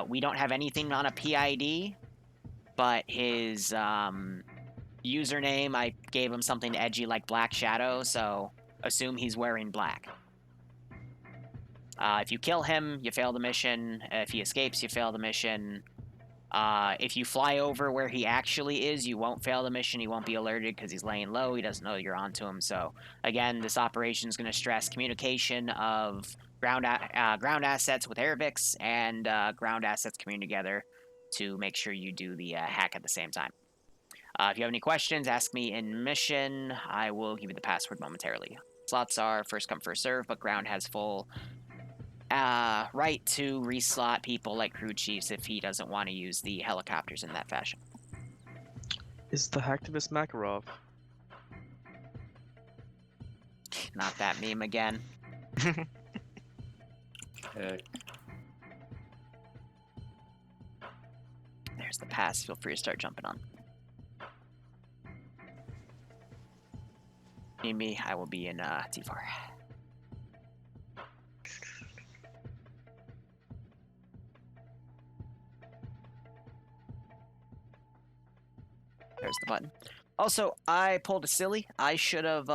A: We don't have anything on a PID, but his username, I gave him something edgy like Black Shadow, so assume he's wearing black. If you kill him, you fail the mission. If he escapes, you fail the mission. If you fly over where he actually is, you won't fail the mission. He won't be alerted because he's laying low. He doesn't know you're onto him. So, again, this operation is going to stress communication of ground assets with Airvix and ground assets coming together to make sure you do the hack at the same time. If you have any questions, ask me in mission. I will give you the password momentarily. Slots are first come, first serve, but ground has full right to reslot people like crew chiefs if he doesn't want to use the helicopters in that fashion.
E: Is the hacktivist Makarov?
A: Not that meme again. There's the pass. Feel free to start jumping on. Need me, I will be in T4. There's the button. Also, I pulled a silly. I should have